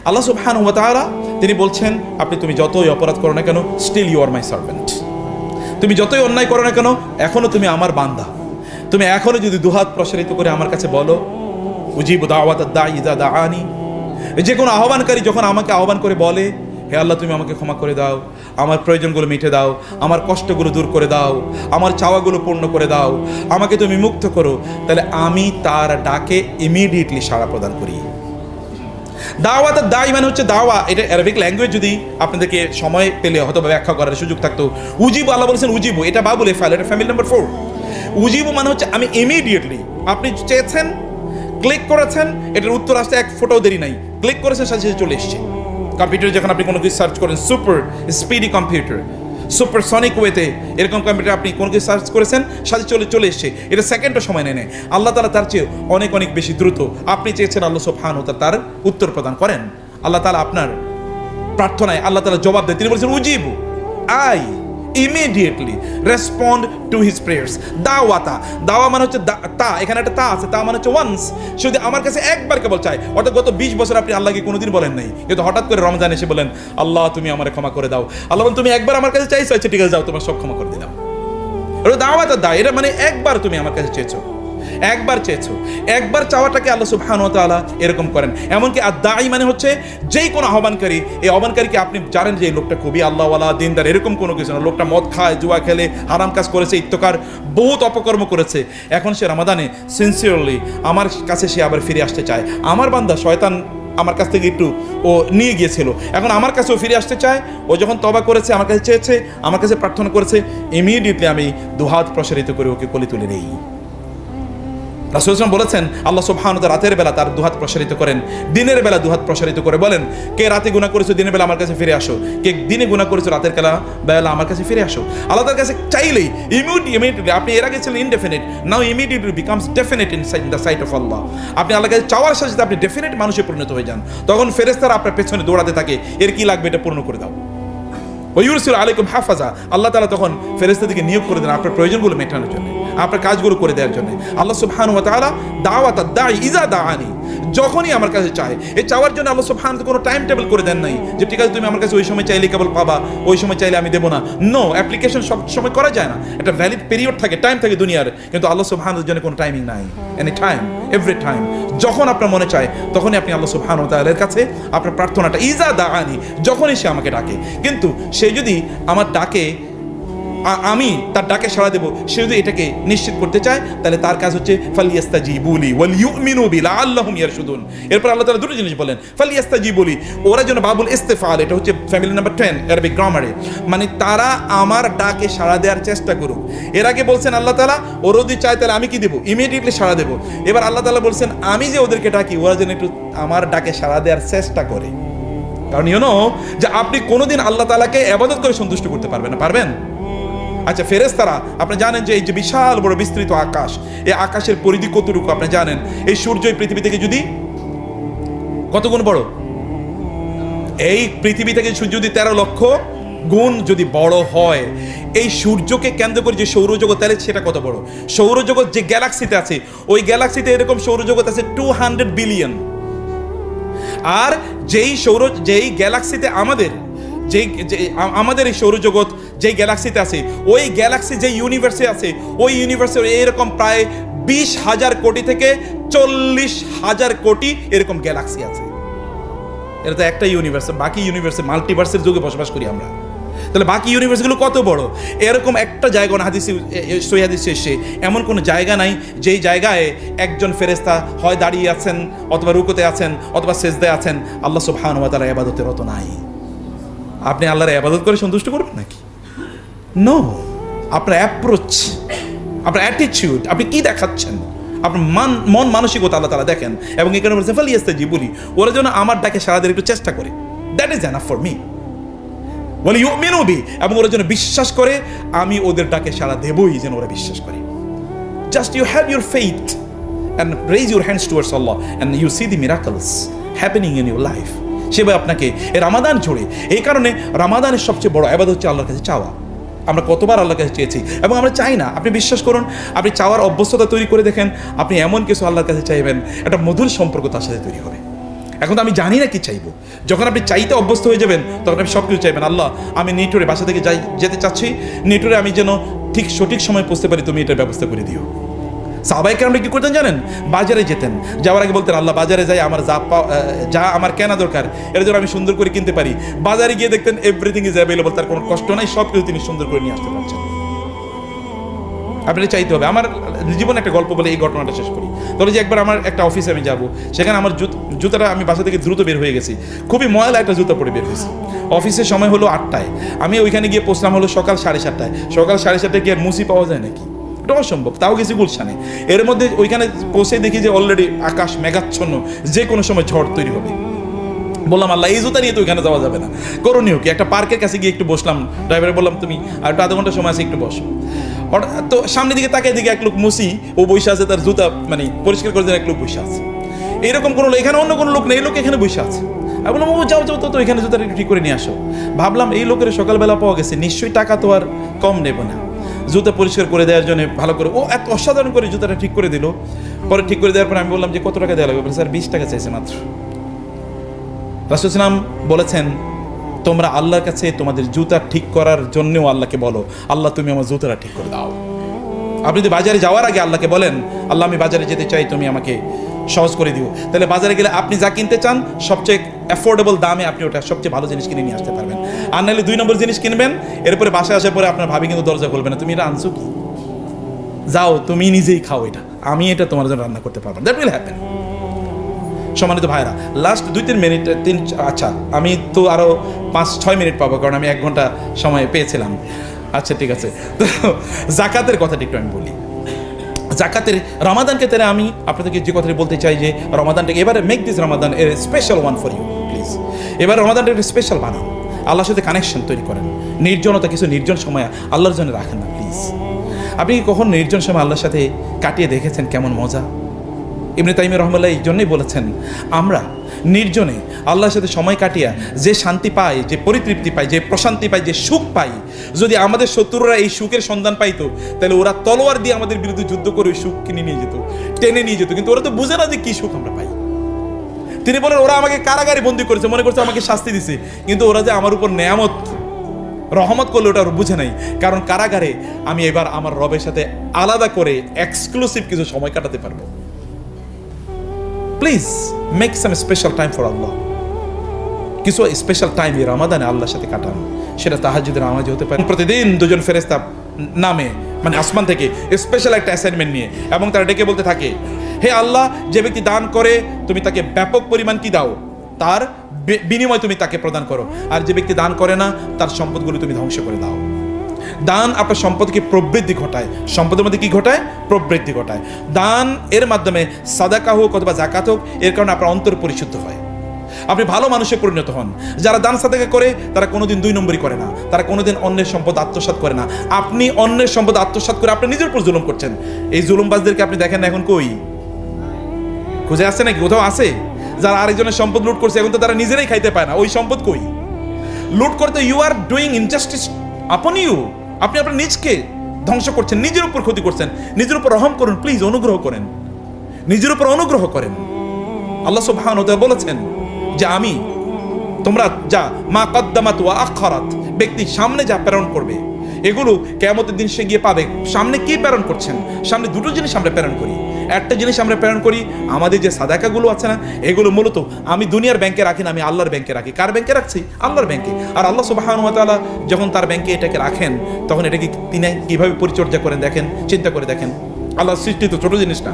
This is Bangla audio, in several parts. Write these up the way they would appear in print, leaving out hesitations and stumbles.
আল্লাহ সুবহানাহু ওয়া তাআলা তিনি বলছেন, তুমি যতই অপরাধ করো না কেন, still you are my servant. তুমি যতই অন্যায় করো না কেন, এখনো তুমি আমার বান্দা। তুমি এখনো যদি দুহাত প্রসারিত করে আমার কাছে বলো, উজিবু দাওয়াতাদ দাঈ ইযা দাআনি, যে কোনো আহ্বানকারী যখন আমাকে আহ্বান করে বলে, হে আল্লাহ তুমি আমাকে ক্ষমা করে দাও, আমার প্রয়োজনগুলো মিটে দাও, আমার কষ্টগুলো দূর করে দাও, আমার চাওয়াগুলো পূর্ণ করে দাও, আমাকে তুমি মুক্ত করো, তাহলে আমি তার ডাকে ইমিডিয়েটলি সাড়া প্রদান করি। দাওয়াতের দায় মানে হচ্ছে দাওয়া, এটা অ্যারাবিক ল্যাঙ্গুয়েজ যদি আপনাদেরকে সময় পেলে হয়তো ব্যাখ্যা করার সুযোগ থাকতো। উজিবু, আল্লাহ বলেছেন উজিবু, এটা বাবুল ফাইল, এটা ফ্যামিলি নাম্বার 4। উজিবু মানে হচ্ছে আমি ইমিডিয়েটলি, আপনি চেয়েছেন, ক্লিক করেছেন, এটার উত্তর আসতে এক ফোটাও দেরি নাই, ক্লিক করেছেন, সাথে সাথে চলে এসছে। কম্পিউটারে যখন আপনি কোনো কিছু সার্চ করেন, সুপার স্পিডি কম্পিউটার, সুপারসনিক ওয়েতে এরকম কম্পিউটার আপনি কোনো কিছু সার্চ করেছেন, সাথে চলে এসছে, এটা সেকেন্ডও সময় নেয়। আল্লাহ তাআলা তার চেয়ে অনেক অনেক বেশি দ্রুত। আপনি চেয়েছেন, আল্লাহ সুবহানাহু ওয়া তাআলা তার উত্তর প্রদান করেন। আল্লাহ তাআলা আপনার প্রার্থনায় আল্লাহ তাআলা জবাব দেয়। তিনি বলছেন উজিবু, I immediately respond to his prayers. দাওয়া মানে হচ্ছে তা, এখানে একটা তা আছে, তা মানে হচ্ছে ওয়ান্স। যদি আমার কাছে একবার কেবল চাই, অর্থাৎ গত 20 বছর আপনি আল্লাহকে কোনোদিন বলেন নাই, কিন্তু হঠাৎ করে রমজান এসে বলেন, আল্লাহ তুমি আমারে ক্ষমা করে দাও। আল্লাহ বলেন, তুমি একবার আমার কাছে চাইছো, আচ্ছা ঠিক আছে যাও, তোমার সব ক্ষমা করে দিলাম। দাওয়াতের দায়, এটা মানে একবার তুমি আমার কাছে চেয়েছো, একবার চাওয়াটাকে আল্লাহ সুবহানাহু ওয়া তাআলা এরকম করেন। এমনকি আদ-দাঈ মানে হচ্ছে যেই কোনো আহ্বানকারী, এই আহ্বানকারীকে আপনি জানেন যে এই লোকটা খুবই আল্লাহওয়ালা, দিনদার, এরকম কোনো কিছু না। লোকটা মদ খায়, জুয়া খেলে, হারাম কাজ করেছে, ইত্তকার, বহুত অপকর্ম করেছে। এখন সে রমাদানে সিনসিয়ারলি আমার কাছে সে আবার ফিরে আসতে চায়। আমার বান্দা শয়তান আমার কাছ থেকে একটু ও নিয়ে গিয়েছিল, এখন আমার কাছেও ফিরে আসতে চায়। ও যখন তওবা করেছে, আমার কাছে চেয়েছে, আমার কাছে প্রার্থনা করেছে, ইমিডিয়েটলি আমি দুহাত প্রসারিত করে ওকে কোলে তুলে নেই। রাসূল সাল্লাল্লাহু আলাইহি ওয়াসাল্লাম বলেছেন, আল্লাহ সুবহানাহু ওয়া তাআলা রাতের বেলা তার দুহাত প্রসারিত করেন, দিনের বেলা দুহাত প্রসারিত করে বলেন, কে রাতে গুনাহ করেছো দিনের বেলা আমার কাছে ফিরে আসো, কে দিনে গুনাহ করেছো রাতের বেলা আমার কাছে ফিরে আসো। আল্লাহ তার কাছে চাইলেই ইমিডিয়েটলি, আপনি এর আগে ছিলেন indefinite, now immediately becomes definite in the sight of Allah. আপনি আল্লাহর কাছে চাওয়ার সাথে সাথে আপনি ডেফিনিট মানুষে পরিণত হয়ে যান। তখন ফেরেশতারা আপনার পেছনে দৌড়াতে থাকে, এর কি লাগবে এটা পূর্ণ করে দাও। ওয়ায়ুরসিলু আলাইকুম হাফাজা, আল্লাহ তাআলা তখন ফেরেশতাদেরকে নিয়োগ করে দেন আপনার প্রয়োজনগুলো মেটানোর জন্য, আপনার কাজগুলো করে দেওয়ার জন্য। আল্লাহ সুবহানাহু ওয়া তাআলা দাওয়াতাদ দাঈ ইযা দাআনি, যখনই আমার কাছে চায়, এই চাওয়ার জন্য আল্লাহ সুবহানাহু ওয়া তাআলা কোনো টাইম টেবিল করে দেন নাই যে ঠিক আছে তুমি আমার কাছে ওই সময় চাইলে কেবল পাবা, ওই সময় চাইলে আমি দেবো না। নো, অ্যাপ্লিকেশন সব সময় করা যায় না, একটা ভ্যালিড পিরিয়ড থাকে, টাইম থাকে দুনিয়ার। কিন্তু আল্লাহ সুবহানাহু ওয়া তাআলার জন্য কোনো টাইমিং নাই, এনি টাইম, এভরি টাইম, যখন আপনার মনে চায় তখনই আপনি আল্লাহ সুবহানাহু ওয়া তাআলার কাছে আপনার প্রার্থনাটা ইযা দাআনি, যখনই সে আমাকে ডাকে। কিন্তু সে যদি আমার ডাকে, আমি তার ডাকে সাড়া দেব, সে যদি এটাকে নিশ্চিত করতে চায়, তাহলে তার কাজ হচ্ছে ফালিয়াস্তাজিবু লি ওয়াল ইউমিনু বি লাআল্লাহুম ইয়ারশুদুন। এরপর আল্লাহ তাআলা দুটো জিনিস বলেন, ফালিয়াস্তাজিবু লি, ওরা যেন, বাবুল ইস্তিফাল, এটা হচ্ছে ফ্যামিলি নাম্বার 10 আরবিক গ্রামারে, মানে তারা আমার ডাকে সাড়া দেওয়ার চেষ্টা করুক। এর আগে বলছেন আল্লাহ তাআলা, ওরা যদি চায় তাহলে আমি কি দেব, ইমিডিয়েটলি সাড়া দেব। এবার আল্লাহ তাআলা বলছেন, আমি যে ওদেরকে ডাকি, ওরা যেন একটু আমার ডাকে সাড়া দেওয়ার চেষ্টা করে। কারণ যে আপনি কোনোদিন আল্লাহ তাআলাকে ইবাদত করে সন্তুষ্ট করতে পারবেন না, পারবেন? আচ্ছা, ফেরেশতারা, আপনি জানেন যে এই যে বিশাল বড় বিস্তৃত আকাশ, এই আকাশের পরিধি কতটুকু আপনি জানেন? এই সূর্য এই পৃথিবী থেকে যদি কত গুণ বড়, এই পৃথিবী থেকে যদি 13 লক্ষ গুণ যদি বড় হয়, এই সূর্যকে কেন্দ্র করে যে সৌরজগৎ, তাহলে সেটা কত বড়? সৌরজগৎ যে গ্যালাক্সিতে আছে, ওই গ্যালাক্সিতে এরকম সৌরজগৎ আছে 200 বিলিয়ন। আর যেই গ্যালাক্সিতে আমাদের এই সৌরজগৎ যেই গ্যালাক্সিতে আছে, ওই গ্যালাক্সি যেই ইউনিভার্সে আছে, ওই ইউনিভার্সে এরকম প্রায় 20,000 কোটি থেকে 40,000 কোটি এরকম গ্যালাক্সি আছে। এটা তো একটা ইউনিভার্স, বাকি ইউনিভার্সে মাল্টিভার্সের যুগে বসবাস করি আমরা। তাহলে বাকি ইউনিভার্সগুলো কত বড়? এরকম একটা জায়গা সহিহ হাদিসে এসে এমন কোনো জায়গা নাই যেই জায়গায় একজন ফেরেশতা হয় দাঁড়িয়ে আছেন, অথবা রুকুতে আছেন, অথবা সেজদায় আছেন, আল্লাহ সুবহানাহু ওয়া তাআলা ইবাদতে রত নাই। আপনি আল্লাহর ইবাদত করে সন্তুষ্ট করবেন নাকি? নো, আপনার অ্যাপ্রোচ, আপনার অ্যাটিটিউড, আপনি কি দেখাচ্ছেন, আপনার মন মানসিকতা আল্লাহ তাআলা দেখেন। এবং এখানে বলছে ফালিয়াস্তাজিবু লি, ওরা যেন আমার ডাকে সাড়া দেওয়ার একটু চেষ্টা করে, that is enough for me. ওয়াল ইউমিনু বি, এবং ওরা যেন বিশ্বাস করে, আমি ওদের ডাকে সাড়া দেবই, যেন ওরা বিশ্বাস করে। Just you have your faith and raise your hands towards Allah and you see the miracles happening in your life. সেভাবে আপনাকে এই রামাদান জুড়ে, এই কারণে রামাদানের সবচেয়ে বড় ইবাদত হচ্ছে আল্লাহর কাছে চাওয়া। আমরা কতবার আল্লাহর কাছে চেয়েছি এবং আমরা চাই না। আপনি বিশ্বাস করুন, আপনি চাওয়ার অভ্যস্ততা তৈরি করে দেখেন, আপনি এমন কিছু আল্লাহর কাছে চাইবেন, একটা মধুর সম্পর্ক তার সাথে তৈরি হবে। এখন তো আমি জানি না কি চাইবো। যখন আপনি চাইতে অভ্যস্ত হয়ে যাবেন তখন আপনি সব কিছু চাইবেন, আল্লাহ আমি নিটোরে বাসা থেকে যেতে চাচ্ছি, নিটোরে আমি যেন ঠিক সঠিক সময় পৌঁছতে পারি, তুমি এটার ব্যবস্থা করে দিও। সাহাবায়ে কেরামরা কি করতেন জানেন? বাজারে যেতেন, যাওয়ার আগে বলতেন আল্লাহ বাজারে যাই, আমার যা আমার কেনা দরকার এর জন্য আমি সুন্দর করে কিনতে পারি। বাজারে গিয়ে দেখতেন এভরিথিং ইজ অ্যাভেলেবল, তার কোনো কষ্ট নাই, সব কিছু তিনি সুন্দর করে নিয়ে আসতে পারছেন। আপনাকে চাইতে হবে। আমার জীবনে একটা গল্প বলে এই ঘটনাটা শেষ করি। তবে যে একবার আমার একটা অফিসে আমি যাব, সেখানে আমার জুতাটা আমি বাসা থেকে দ্রুত বের হয়ে গেছি, খুবই ময়লা একটা জুতা পরে বের হয়েছি। অফিসের সময় হলো 8টায়, আমি ওইখানে গিয়ে পৌঁছলাম হলো সকাল 7:30টায়। সকাল 7:30টায় কি আর মুসি পাওয়া যায় নাকি? এটা অসম্ভব। তাও গেছি গুলশানে। এর মধ্যে ওইখানে পৌঁছে দেখি যে অলরেডি আকাশ মেঘাচ্ছন্ন, যে কোনো সময় ঝড় তৈরি হবে। বললাম আল্লাহ এই জুতা নিয়ে তো ওইখানে যাওয়া যাবে না, করণীয় কি? একটা পার্কের কাছে গিয়ে একটু বসলাম, ড্রাইভারে বললাম তুমি আর একটু আধা ঘন্টা সময় আছে, একটু বসো। তো সামনের দিকে তাকিয়ে দিকে এক লোক মুসি ও বসে আছে, তার জুতা মানে পরিষ্কার করে দেন, এক লোক বসে আছে। এইরকম কোনো লোক, এখানে অন্য কোনো লোক নেই, এই লোক এখানে বসে আছে। আমি বললাম ও যাও যাও তো এখানে জুতাটা একটু ঠিক করে নিয়ে আসো। ভাবলাম এই লোকের সকালবেলা পাওয়া গেছে, নিশ্চয়ই টাকা তো আর কম নেব না, জুতা পরিষ্কার করে দেওয়ার জন্য ভালো করে ও এত অসাধারণ করে জুতাটা ঠিক করে দিল। পরে ঠিক করে দেওয়ার পরে আমি বললাম যে কত টাকা দেওয়া লাগবে? স্যার 20 টাকা চাইছে মাত্র। রাসূল সাল্লাল্লাহু আলাইহি ওয়াসাল্লাম বলেছেন তোমরা আল্লাহর কাছে তোমাদের জুতা ঠিক করার জন্যও আল্লাহকে বলো, আল্লাহ তুমি আমার জুতাটা ঠিক করে দাও। আপনি যদি বাজারে যাওয়ার আগে আল্লাহকে বলেন আল্লাহ আমি বাজারে যেতে চাই, তুমি আমাকে সহজ করে দিও, তাহলে বাজারে গেলে আপনি যা কিনতে চান সবচেয়ে অ্যাফোর্ডেবল দামে আপনি ওটা সবচেয়ে ভালো জিনিস কিনে নিয়ে আসতে পারবেন। আর নাহলে 2 নম্বর জিনিস কিনবেন, এরপরে বাসায় আসার পরে আপনার ভাবি কিন্তু দরজা খুলবে না, তুমি এটা আনছো কি, যাও তুমি নিজেই খাও, এটা আমি এটা তোমার জন্য রান্না করতে পারবো না। That will happen. সম্মানিত ভাইরা, লাস্ট 2-3 মিনিট, আচ্ছা আমি তো আরও 5-6 মিনিট পাবো, কারণ আমি 1 ঘন্টা সময় পেয়েছিলাম। আচ্ছা ঠিক আছে, তো জাকাতের কথাটি একটু আমি বলি। জাকাতের রমাদানকে তাহলে আমি আপনাদেরকে যে কথাটি বলতে চাই যে রমাদানটাকে এবারে make this Ramadan a special one for you please. এবার রমাদানটা একটা স্পেশাল বানান, আল্লাহর সাথে কানেকশন তৈরি করেন। নির্জনতা, কিছু নির্জন সময় আল্লাহর জন্য রাখেন না প্লিজ। আপনি কি কখন নির্জন সময় আল্লাহর সাথে কাটিয়ে দেখেছেন কেমন মজা? ইবনে তাইমিয়া রাহমাতুল্লাহ এই জন্যই বলেছেন আমরা নির্জনে আল্লাহর সাথে সময় কাটিয়া যে শান্তি পাই, যে পরিতৃপ্তি পাই, যে প্রশান্তি পাই, যে সুখ পাই, যদি আমাদের শত্রুরা এই সুখের সন্ধান পাইতো তাহলে ওরা তলোয়ার দিয়ে আমাদের বিরুদ্ধে যুদ্ধ করে ওই সুখ কিনে নিয়ে যেত, টেনে নিয়ে যেত। কিন্তু ওরা তো বুঝে না যে কি সুখ আমরা পাই। তিনি বলেন ওরা আমাকে কারাগারে বন্দী করেছে, মনে করছে আমাকে শাস্তি দিছে, কিন্তু ওরা যে আমার উপর নেয়ামত রহমত করলে ওটা ওরা বুঝে নাই। কারণ কারাগারে আমি এবার আমার রবের সাথে আলাদা করে এক্সক্লুসিভ কিছু সময় কাটাতে পারবো। Please make some special time for Allah. কিছু স্পেশাল টাইম এই রমাদানে আল্লাহর সাথে কাটান, সেটা তাহাজ্জুদের নামাজে হতে পারে। প্রতিদিন 2 জন ফেরেশতা নামে মানে আসমান থেকে স্পেশাল একটা অ্যাসাইনমেন্ট নিয়ে, এবং তারা ডেকে বলতে থাকে হে আল্লাহ, যে ব্যক্তি দান করে তুমি তাকে ব্যাপক পরিমাণ কি দাও, তার বিনিময় তুমি তাকে প্রদান করো, আর যে ব্যক্তি দান করে না তার সম্পদগুলো তুমি ধ্বংস করে দাও। দান আপনার সম্পদকে প্রবৃদ্ধি ঘটায়, সম্পদের মধ্যে কি ঘটায়? প্রবৃদ্ধি ঘটায়। দান এর মাধ্যমে সাদাকা হোক অথবা জাকাত হোক, এর কারণে আপনার অন্তর পরিশুদ্ধ হয়, আপনি ভালো মানুষে পরিণত হন। যারা দান সাদাকা করে তারা কোনোদিন 2 নম্বরই করে না, তারা কোনোদিন অন্যের সম্পদ আত্মসাৎ করে না। আপনি অন্যের সম্পদ আত্মসাৎ করে আপনি নিজের উপর জুলুম করছেন। এই জুলুমবাজদেরকে আপনি দেখেন না এখন কই? খুঁজে আসছে নাকি? কোথাও আছে? যারা আরেকজনের সম্পদ লুট করছে, এখন তো তারা নিজেরাই খাইতে পায় না, ওই সম্পদ কই? লুট করতে you are doing injustice upon you. আপনি আপনার নিজকে ধ্বংস করছেন, নিজের উপর ক্ষতি করছেন। নিজের উপর রহম করুন প্লিজ, অনুগ্রহ করেন, নিজের উপর অনুগ্রহ করেন। আল্লাহ সুবহানাহু ওয়া তাআলা বলেছেন যে আমি তোমরা যা মা কদ্দামাত ওয়া আখারাত, ব্যক্তি সামনে যা প্রেরণ করবে এগুলো কিয়ামতের দিন সে গিয়ে পাবে। সামনে কি প্রেরণ করছেন? সামনে 2টো জিনিস আমরা প্রেরণ করি। একটা জিনিস আমরা প্রেরণ করি আমাদের যে সাদাকাগুলো আছে না, এগুলো মূলত আমি দুনিয়ার ব্যাংকে রাখি না, আমি আল্লাহর ব্যাংকে রাখি। কার ব্যাংকে রাখছি? আল্লাহর ব্যাংকে। আর আল্লাহ সুবহানাহু ওয়া তাআলা যখন তার ব্যাংকে এটাকে রাখেন তখন এটাকে তিনি কিভাবে পরিচর্যা করেন দেখেন, চিন্তা করে দেখেন। আল্লাহর সৃষ্টি তো ছোট জিনিস না।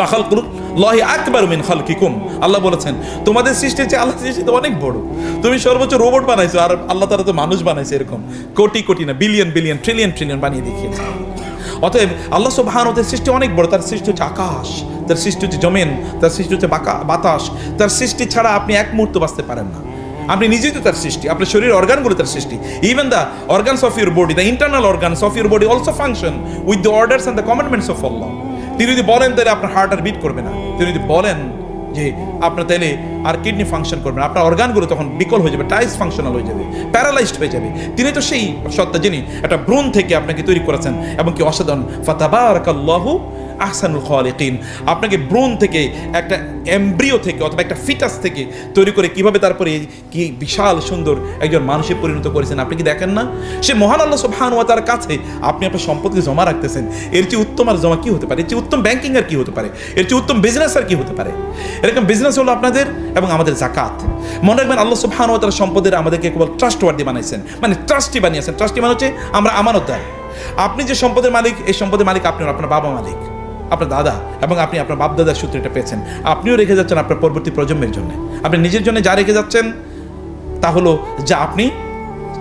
লা খালকুল্লাহি আকবারু মিন খালকিকুম, আল্লাহ বলেছেন তোমাদের সৃষ্টির চেয়ে আল্লাহর সৃষ্টি তো অনেক বড়। তুমি সর্বোচ্চ রোবট বানাইছো, আর আল্লাহ তাআলা তো মানুষ বানাইছে এরকম কোটি কোটি না, বিলিয়ন বিলিয়ন ট্রিলিয়ন ট্রিলিয়ন বানিয়ে দেখিয়েছে। অতএব আল্লাহ সুবহানাহু ওয়া তাআলার সৃষ্টি অনেক বড়। তার সৃষ্টি হচ্ছে আকাশ, তার সৃষ্টি হচ্ছে জমিন, তার সৃষ্টি হচ্ছে বাতাস। তার সৃষ্টি ছাড়া আপনি এক মুহূর্ত বাঁচতে পারেন না। আপনি নিজেই তো তার সৃষ্টি, আপনার শরীরের অর্গানগুলো তার সৃষ্টি। Even the organs of your body, the internal organs of your body also function with the orders and the commandments of Allah. তিনি যদি বলেন তাহলে আপনার হার্ট আর বিট করবে না, তিনি যদি বলেন যে আপনার তাহলে আর কিডনি ফাংশন করবে না, আপনার অর্গানগুলো তখন বিকল হয়ে যাবে, টাইস ফাংশনাল হয়ে যাবে, প্যারালাইজড হয়ে যাবে। তিনি তো সেই সত্তা যিনি একটা ভ্রূণ থেকে আপনাকে তৈরি করেছেন এবং কি অসাধারণ। ফাতাবারাকাল্লাহু আহসানুল খালিকিন। আপনাকে ভ্রূণ থেকে, একটা এমব্রিও থেকে অথবা একটা ফিটাস থেকে তৈরি করে কিভাবে তারপরে কি বিশাল সুন্দর একজন মানুষে পরিণত করেছেন আপনি কি দেখেন না? সে মহান আল্লাহ সুবহানাহু ওয়া তাআলার কাছে আপনি আপনার সম্পদকে জমা রাখতেছেন। এর চেয়ে উত্তম আর জমা কি হতে পারে? এর চেয়ে উত্তম ব্যাংকিং আর কি হতে পারে? এর চেয়ে উত্তম বিজনেস আর কি হতে পারে? এরকম বিজনেস হলো আপনাদের এবং আমাদের জাকাত। মনে রাখবেন আল্লাহ সুবহানাহু ওয়া তাআলা সম্পদের আমাদেরকে কেবল ট্রাস্টওয়ার্দি বানাইছেন, মানে ট্রাস্টি বানিয়েছেন। ট্রাস্টি মানে হচ্ছে আমরা আমানতদার। আপনি যে সম্পদের মালিক, এই সম্পদের মালিক আপনি, আপনার বাবা মালিক, আপনার দাদা, এবং আপনি আপনার বাপ দাদার সূত্রে এটা পেয়েছেন। আপনিও রেখে যাচ্ছেন আপনার পরবর্তী প্রজন্মের জন্য। আপনি নিজের জন্য যা রেখে যাচ্ছেন তা হলো যা আপনি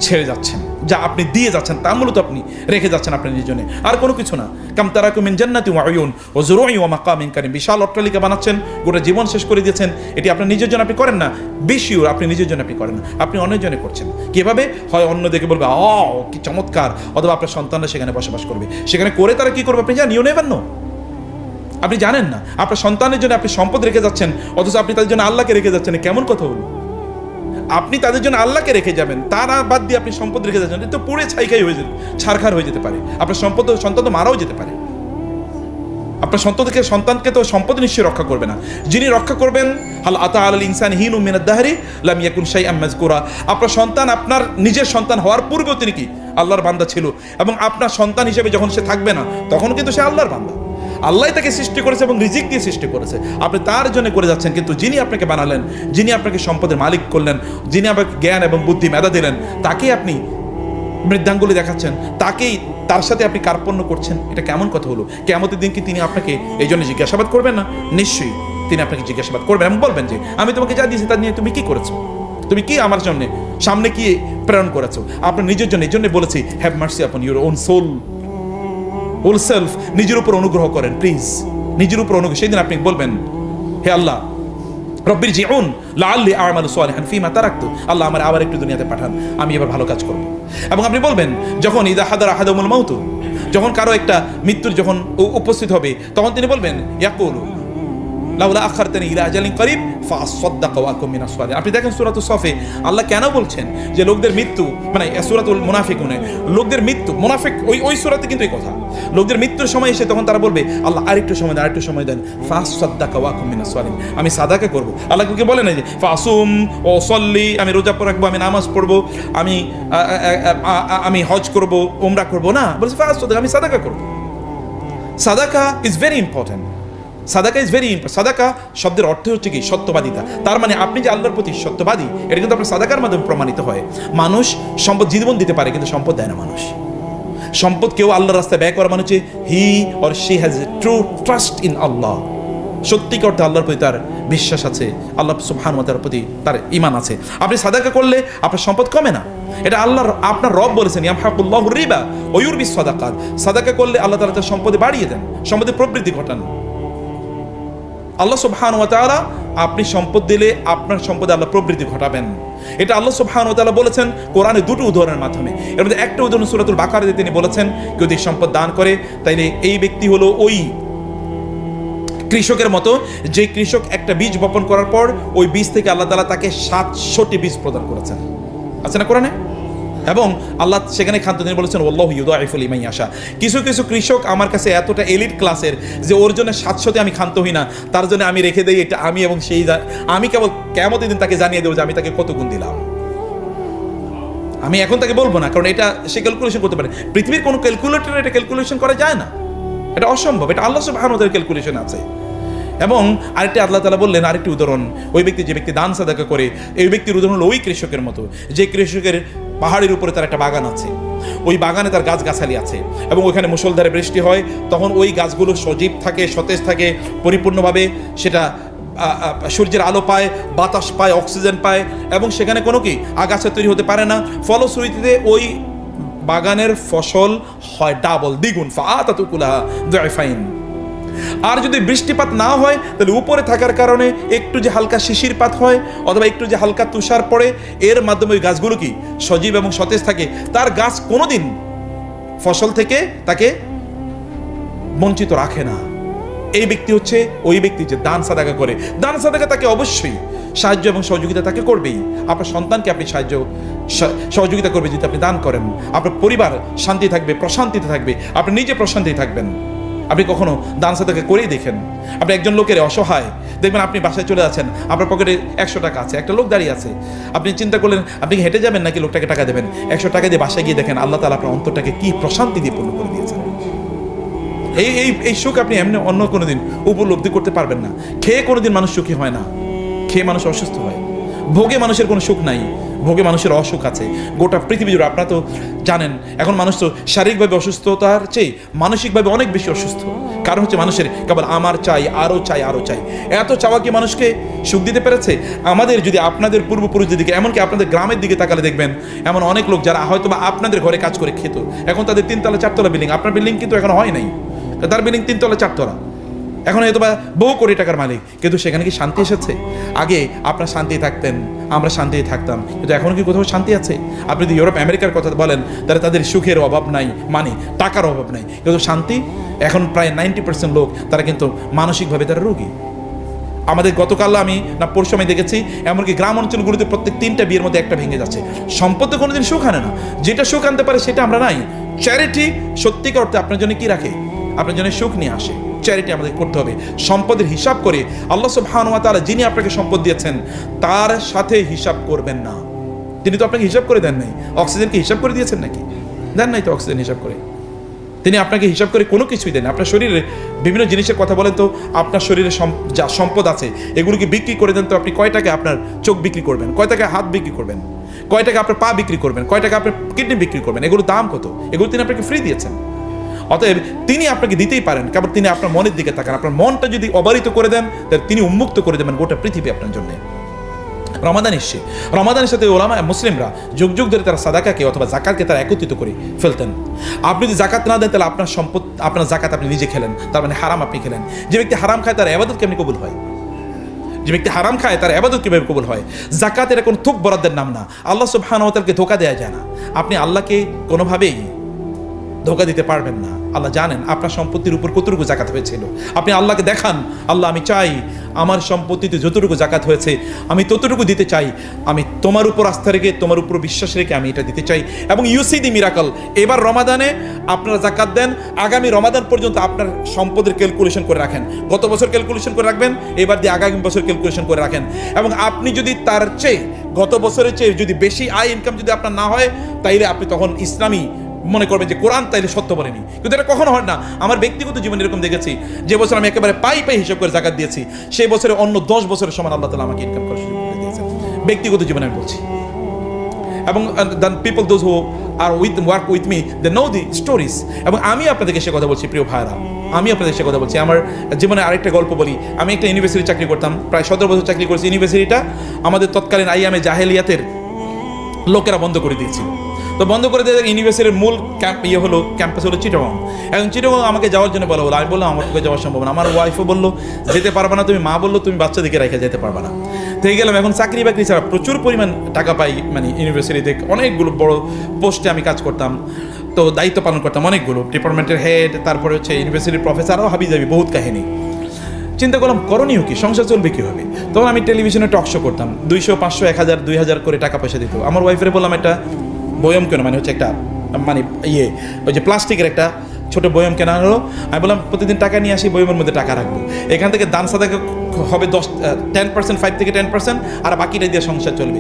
ছেড়ে যাচ্ছেন, যা আপনি দিয়ে যাচ্ছেন, তা মূলত আপনি রেখে যাচ্ছেন আপনার নিজের জন্য, আর কোনো কিছু না। কাম তারাকু মিন জান্নাতি ওয়া উয়ুন ওয়া যুরুই ওয়া মাকামিন কারীম। বিশাল অট্টালিকা বানাচ্ছেন, গোটা জীবন শেষ করে দিয়েছেন। এটি আপনার নিজের জন্য আপনি করেন না, বেশিও আপনি নিজের জন্য আপনি করেন না, আপনি অন্যের জন্য করছেন। কিভাবে? হয় অন্য দেখে বলবে কি চমৎকার, অথবা আপনার সন্তানরা সেখানে বসবাস করবে। সেখানে করে তারা কি করবে আপনি জানেন? You never know. আপনি জানেন না আপনার সন্তানের জন্য আপনি সম্পদ রেখে যাচ্ছেন, অথচ আপনি তাদের জন্য আল্লাহকে রেখে যাচ্ছেন। কেমন কথা হলো? আপনি তাদের জন্য আল্লাহকে রেখে যাবেন, তারা বাদ দিয়ে আপনি সম্পদ রেখে যাচ্ছেন, তো পুড়ে ছাইখাই হয়ে যেতে, ছারখার হয়ে যেতে পারে। আপনার সন্তান তো মারাও যেতে পারে। আপনার সন্তানকে তো সম্পদ নিশ্চয়ই রক্ষা করবে না। যিনি রক্ষা করবেন, হাল আতা আলাল ইনসানি হিনুম মিনাদ দাহরি লাম ইয়াকুন শাইআম মাযকুরা। আপনার সন্তান আপনার নিজের সন্তান হওয়ার পূর্বেও তিনি কি আল্লাহর বান্দা ছিল, এবং আপনার সন্তান হিসেবে যখন সে থাকবে না তখন কিন্তু সে আল্লাহর বান্দা। আল্লাহ তাকে সৃষ্টি করেছে এবং রিজিক দিয়ে সৃষ্টি করেছে, আপনি তার জন্য করে যাচ্ছেন। কিন্তু যিনি আপনাকে বানালেন, যিনি আপনাকে সম্পদের মালিক করলেন, যিনি আপনাকে জ্ঞান এবং বুদ্ধি মেধা দিলেন, তাকেই আপনি মৃদ্যাঙ্গুলি দেখাচ্ছেন, তাকেই, তার সাথে আপনি কার্পণ্য করছেন। এটা কেমন কথা হলো? কিয়ামতের দিন কি তিনি আপনাকে এই জন্য জিজ্ঞাসাবাদ করবেন না? নিশ্চয়ই তিনি আপনাকে জিজ্ঞাসাবাদ করবেন এবং বলবেন যে আমি তোমাকে যা দিয়েছি তা নিয়ে তুমি কি করেছো, তুমি কি আমার জন্য সামনে কি প্রেরণ করেছো। আপনার নিজের জন্য, এই জন্য বলেছি have mercy upon your own soul, whole self. নিজের উপর অনুগ্রহ করেন প্লিজ, নিজের উপর অনুগ্রহ। সেই দিন আপনি বলবেন হে আল্লাহ রব্বির জিউন লাআল্লি আ'মালু সালিহান ফীমা তারাকতু, আল্লাহ আমার আবার একটু দুনিয়াতে পাঠান, আমি এবার ভালো কাজ করব। এবং আপনি বলবেন যখন ইদা হাদারা আহাদাহুমুল মাউতু, যখন কারো একটা মৃত্যুর যখন উপস্থিত হবে, তখন তিনি বলবেন ইয়াকুলু লাউলা আখারতানি ইলা আজালিন করিব ফাআসাদ্দাকা ওয়া আকুম মিনাস সালিহিন। আপনি দেখেন সূরাতুস সফে আল্লাহ কেন বলছেন যে লোকদের মৃত্যু, মানে সূরাতুল মুনাফিকুনে লোকদের মৃত্যু, মুনাফিক ওই সূরাতে কিন্তু এই কথা, লোকদের মৃত্যুর সময় এসে তখন তারা বলবে আল্লাহ আরেকটু সময় দেন, আরেকটু সময় দেন, ফাআসাদ্দাকা ওয়া আকুম মিনাস সালিহিন, আমি সাদাকা করব। আল্লাহকে বলে না যে ফাসুম ও সল্লি, আমি রোজা রাখবো, আমি নামাজ পড়বো, আমি হজ করব, উমরা করব, না, বলছে ফাআসাদ্দাকা, আমি সাদাকা করব। সাদাকা ইজ ভেরি ইম্পর্টেন্ট। সাদাকা ইজ ভেরি ইম্পর্টেন্ট। সাদাকা শব্দের অর্থ হচ্ছে কি সত্যবাদিতা। তার মানে আপনি যে আল্লাহর প্রতি সত্যবাদী, এটা কিন্তু আপনার সাদাকার মাধ্যমে প্রমাণিত হয়। মানুষ সম্পদ জীবন দিতে পারে কিন্তু সম্পদ দেয় না মানুষ। সম্পদ কেউ আল্লাহর রাস্তায় ব্যয় করা মানে হচ্ছে he or she has a true trust in Allah. সত্যিকার অর্থে আল্লাহর প্রতি তার বিশ্বাস আছে, আল্লাহ সুবহানাহু ওয়া তাআলার প্রতি তার ঈমান আছে। আপনি সাদাকা করলে আপনার সম্পদ কমে না, এটা আল্লাহর, আপনার রব বলেছেন ইয়ামহাকুল্লাহু রিবা ওয়া ইউরবিস সাদাকাত। সাদাকা করলে আল্লাহ তাআলা তার সম্পদে বাড়িয়ে দেন, সম্পদের প্রবৃদ্ধি ঘটান। আল্লাহ সুবহানাহু ওয়া তাআলা, আপনি সম্পদ দিলে আপনার সম্পদে আল্লাহ প্রবৃদ্ধি ঘটাবেন। এটা আল্লাহ সুবহানাহু ওয়া তাআলা বলেছেন কোরআনে দুটো উদাহরণের মাধ্যমে। এর মধ্যে একটা উদাহরণ সূরাতুল বাকারাতে তিনি বলেছেন কেউ যদি সম্পদ দান করে তাইলে এই ব্যক্তি হলো ওই কৃষকের মতো, যে কৃষক একটা বীজ বপন করার পর ওই বীজ থেকে আল্লাহ তাআলা তাকে 700টি বীজ প্রদান করেছেন, আছে না কোরআনে? এবং আল্লাহ সেখানে খাদ্য তিনি বলেছেন আল্লাহু ইউদাইফু লিমান ইয়াশা। কিছু কিছু কৃষক আমার কাছে এতটা এলিট ক্লাসের যে ওর জন্য 700তে আমি ক্ষান্ত হই না, তার জন্য আমি রেখে দেই এটা আমি, এবং সেই আমি কেবল কিয়ামতের দিন তাকে জানিয়ে দেবো যে আমি তাকে কত গুণ দিলাম। আমি এখন তাকে বলবো না, কারণ এটা সে ক্যালকুলেশন করতে পারে। পৃথিবীর কোনো ক্যালকুলেটরে এটা ক্যালকুলেশন করা যায় না, এটা অসম্ভব। এটা আল্লাহ সুবহানাহু ওয়া তাআলার ক্যালকুলেশন আছে। এবং আরেকটি আল্লাহ তাআলা বললেন আরেকটি উদাহরণ, ওই ব্যক্তি যে ব্যক্তি দান সাদাকা করে, এই ব্যক্তির উদাহরণ হলো ওই কৃষকের মতো যে কৃষকের পাহাড়ের উপরে তার একটা বাগান আছে, ওই বাগানে তার গাছগাছালি আছে, এবং ওইখানে মুষলধারে বৃষ্টি হয়, তখন ওই গাছগুলো সজীব থাকে, সতেজ থাকে, পরিপূর্ণভাবে সেটা সূর্যের আলো পায়, বাতাস পায়, অক্সিজেন পায়, এবং সেখানে কোনো কি আগাছা তৈরি হতে পারে না। ফলশ্রুতিতে ওই বাগানের ফসল হয় ডাবল, দ্বিগুণ, ফাআতাতুকুলাহা দুআফাইন। আর যদি বৃষ্টিপাত না হয় তাহলে উপরে থাকার কারণে একটু যে হালকা শিশিরপাত হয় অথবা একটু যে হালকা তুষার পড়ে, এর মাধ্যমে ওই গাছগুলো কি সজীব এবং সতেজ থাকে। তার গাছ কোনোদিন ফসল থেকে তাকে বঞ্চিত রাখে না। এই ব্যক্তি হচ্ছে ওই ব্যক্তি যে দান সাদাকা করে। দান সাদাকা তাকে অবশ্যই সাহায্য এবং সহযোগিতা তাকে করবেই। আপনার সন্তানকে আপনি সহযোগিতা করবে যদি আপনি দান করেন। আপনার পরিবার শান্তি থাকবে, প্রশান্তিতে থাকবে, আপনি নিজে প্রশান্তি থাকবেন। আপনি কখনো দান সাদাকা করেই দেখেন। আপনি একজন লোকের অসহায় দেখবেন, আপনি বাসায় চলে যাচ্ছেন, আপনার পকেটে 100 টাকা আছে, একটা লোক দাঁড়িয়ে আছে, আপনি চিন্তা করলেন আপনি হেঁটে যাবেন নাকি লোকটাকে টাকা দেবেন। 100 টাকা দিয়ে বাসায় গিয়ে দেখেন আল্লাহ তাআলা আপনার অন্তরটাকে কি প্রশান্তি দিয়ে পূর্ণ করে দিয়েছেন। এই সুখ আপনি এমনি অন্য কোনো দিন উপলব্ধি করতে পারবেন না। খেয়ে কোনোদিন মানুষ সুখী হয় না, খেয়ে মানুষ অসুস্থ হয়। ভোগে মানুষের কোনো সুখ নাই, ভোগে মানুষের অসুখ আছে। গোটা পৃথিবী জুড়ে আপনারা তো জানেন, এখন মানুষ তো শারীরিকভাবে অসুস্থতার চেয়ে মানসিকভাবে অনেক বেশি অসুস্থ। কারণ হচ্ছে মানুষের কেবল আমার চাই, আরও চাই, আরও চাই। এত চাওয়া কি মানুষকে সুখ দিতে পেরেছে? আমাদের যদি আপনাদের পূর্বপুরুষদের দিকে, এমনকি আপনাদের গ্রামের দিকে তাকালে দেখবেন এমন অনেক লোক যারা হয়তো বা আপনাদের ঘরে কাজ করে খেত, এখন তাদের 3 তলা 4 তলা বিল্ডিং। আপনার বিল্ডিং কিন্তু এখন হয় নাই, তার বিল্ডিং 3 তলা 4 তলা, এখন হয়তো বা বহু কোটি টাকার মালিক, কিন্তু সেখানে কি শান্তি এসেছে? আগে আপনারা শান্তি থাকতেন, আমরা শান্তি থাকতাম, কিন্তু এখন কি কোথাও শান্তি আছে? আপনি যদি ইউরোপ আমেরিকার কথা বলেন, তাদের সুখের অভাব নাই, মানে টাকার অভাব নাই, কিন্তু শান্তি এখন প্রায় 90% লোক তারা কিন্তু মানসিকভাবে তারা রোগী। আমাদের গতকাল আমি না পরশু আমি দেখেছি, এমনকি গ্রাম অঞ্চলগুলিতে প্রত্যেক 3টা বিয়ের মধ্যে একটা ভেঙে যাচ্ছে। সম্পদ তো কোনোদিন সুখ আনে না, যেটা সুখ আনতে পারে সেটা আমরা নাই। চ্যারিটি সত্যিকার অর্থে আপনার জন্য কি রাখে? আপনার জন্য সুখ নিয়ে আসে। চ্যারিটি আমাদের করতে হবে, সম্পদের হিসাব করে। আল্লাহ সুবহানাহু ওয়া তাআলা যিনি আপনাকে সম্পদ দিয়েছেন তার সাথে হিসাব করবেন না। তিনি তো আপনাকে হিসাব করে দেন নাই। অক্সিজেনকে হিসাব করে দিয়েছেন নাকি? দেন নাই তো অক্সিজেন হিসাব করে। তিনি আপনাকে হিসাব করে কোনো কিছুই দেন। আপনার শরীরে বিভিন্ন জিনিসের কথা বলেন তো, আপনার শরীরে যা সম্পদ আছে এগুলোকে বিক্রি করে দেন তো আপনি কয় টাকা আপনার চোখ বিক্রি করবেন, কয় টাকা হাত বিক্রি করবেন, কয় টাকা আপনার পা বিক্রি করবেন, কয় টাকা আপনার কিডনি বিক্রি করবেন, এগুলোর দাম কত? এগুলো তিনি আপনাকে ফ্রি দিয়েছেন। অতএব তিনি আপনাকে দিতেই পারেন, কারণ তিনি আপনার মনের দিকে তাকান। আপনার মনটা যদি অবারিত করে দেন, তাহলে তিনি উন্মুক্ত করে দেবেন গোটা পৃথিবী আপনার জন্য। রমাদান এসছে, রমাদানের সাথে ওলামা মুসলিমরা যুগ যুগ ধরে তারা সাদাকাকে অথবা জাকাতকে তারা একত্রিত করে ফেলতেন। আপনি যদি জাকাত না দেন তাহলে আপনার সম্পদ, আপনার জাকাত আপনি নিজে খেলেন, তার মানে হারাম আপনি খেলেন। যে ব্যক্তি হারাম খায় তার ইবাদত কেমনি কবুল হয়? যে ব্যক্তি হারাম খায় তার ইবাদত কিভাবে কবুল হয়? জাকাত এটা কোনো থুক বরাদ্দের নাম না। আল্লাহ সুবহানাহু ওয়া তাআলাকে ধোঁকা দেয়া যায় না। আপনি আল্লাহকে কোনোভাবেই ধোঁকা দিতে পারবেন না। আল্লাহ জানেন আপনার সম্পত্তির উপর কতটুকু জাকাত হয়েছিল। আপনি আল্লাহকে দেখান, আল্লাহ আমি চাই আমার সম্পত্তিতে যতটুকু জাকাত হয়েছে আমি ততটুকু দিতে চাই। আমি তোমার উপর আস্থা রেখে, তোমার উপর বিশ্বাস রেখে আমি এটা দিতে চাই। এবং ইউ সি দি মিরাকল। এবার রমাদানে আপনারা জাকাত দেন, আগামী রমাদান পর্যন্ত আপনার সম্পদের ক্যালকুলেশন করে রাখেন। গত বছর ক্যালকুলেশন করে রাখবেন, এবার দিয়ে আগামী বছর ক্যালকুলেশন করে রাখেন। এবং আপনি যদি তার চেয়ে, গত বছরের চেয়ে যদি বেশি আয় ইনকাম যদি আপনার না হয়, তাইলে আপনি তখন ইসলামী মনে করবেন যে কোরআন তাইলে সত্য বলেনি। কিন্তু এটা কখনো হয় না। আমার ব্যক্তিগত জীবনে এরকম দেখেছি, যে বছর আমি একেবারে পাই হিসাব করে জাকাত দিয়েছি, সেই বছরে অন্য 10 বছরের সমান আল্লাহ তাআলা আমাকে ইনকাম করার সুযোগ করে দিয়েছেন। ব্যক্তিগত জীবনে আমি বলছি। এবং the people those who are work with me they know the stories. এবং আমি আপনাদেরকে সে কথা বলছি, প্রিয় ভাইরা, আমি আপনাদের সে কথা বলছি। আমার জীবনে আরেকটা গল্প বলি। আমি একটা ইউনিভার্সিটি চাকরি করতাম, প্রায় 17 বছর চাকরি করেছি। ইউনিভার্সিটিটা আমাদের তৎকালীন আইয়ামে জাহেলিয়াতের লোকেরা বন্ধ করে দিয়েছিল। তো বন্ধ করে দিয়ে ইউনিভার্সিটির মূল ক্যাম্পাস হলো চিটাগং। এখন চিটাগং আমাকে যাওয়ার জন্য বলা হলো। আমি বললাম আমার পক্ষে যাওয়া সম্ভব না। আমার ওয়াইফও বললো যেতে পারবা না তুমি, মা বললো তুমি বাচ্চাদেরকে রেখে যেতে পারবা না। থেকে গেলাম। এখন চাকরি বাকরি ছাড়া প্রচুর পরিমাণ টাকা পাই, মানে ইউনিভার্সিটিতে অনেকগুলো বড় পোস্টে আমি কাজ করতাম, তো দায়িত্ব পালন করতাম অনেকগুলো, ডিপার্টমেন্টের হেড, তারপরে হচ্ছে ইউনিভার্সিটির প্রফেসর, আরও হাবি যাবি বহুত কাহিনী। চিন্তা করলাম করণীয় কি, সংসার চলবে কীভাবে। তখন আমি টেলিভিশনে টক শো করতাম, 200, 500, 1000, 2000 করে টাকা পয়সা দিত। আমার ওয়াইফের বললাম একটা বয়ম কেন, মানে হচ্ছে একটা মানে ওই যে প্লাস্টিকের একটা ছোটো বয়ম কেনা হলো। আমি বললাম প্রতিদিন টাকা নিয়ে আসি, বয়মের মধ্যে টাকা রাখবো, এখান থেকে দান সাদাকা হবে 10%, 5 থেকে 10%, আর বাকিটা দিয়ে সংসার চলবে।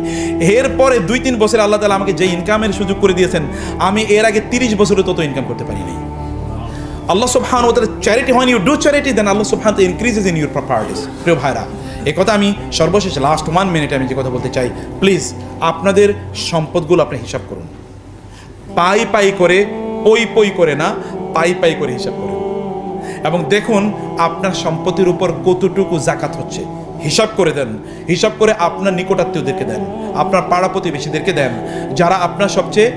এরপরে 2-3 বছর আল্লাহ তাআলা আমাকে যে ইনকামের সুযোগ করে দিয়েছেন, আমি এর আগে 30 বছরে তত ইনকাম করতে পারি নাই। আল্লাহ সুবহানাহু ওয়া তাআলা charity, when you do charity then Allah subhanahu wa ta'ala increases in your properties। প্রিয় ভাইরা, এই কথা আমি সর্বশেষ লাস্ট 1 মিনিটে আমি যে কথা বলতে চাই, প্লিজ আপনাদের সম্পদগুলো আপনি হিসাব করুন। পাই করে, পই করে না, পাই করে হিসাব করুন। এবং দেখুন আপনার সম্পত্তির উপর কতটুকু জাকাত হচ্ছে, হিসাব করে দেন। হিসাব করে আপনার নিকটাত্মীয়দেরকে দেন, আপনার পাড়া প্রতিবেশীদেরকে দেন, যারা আপনার সবচেয়ে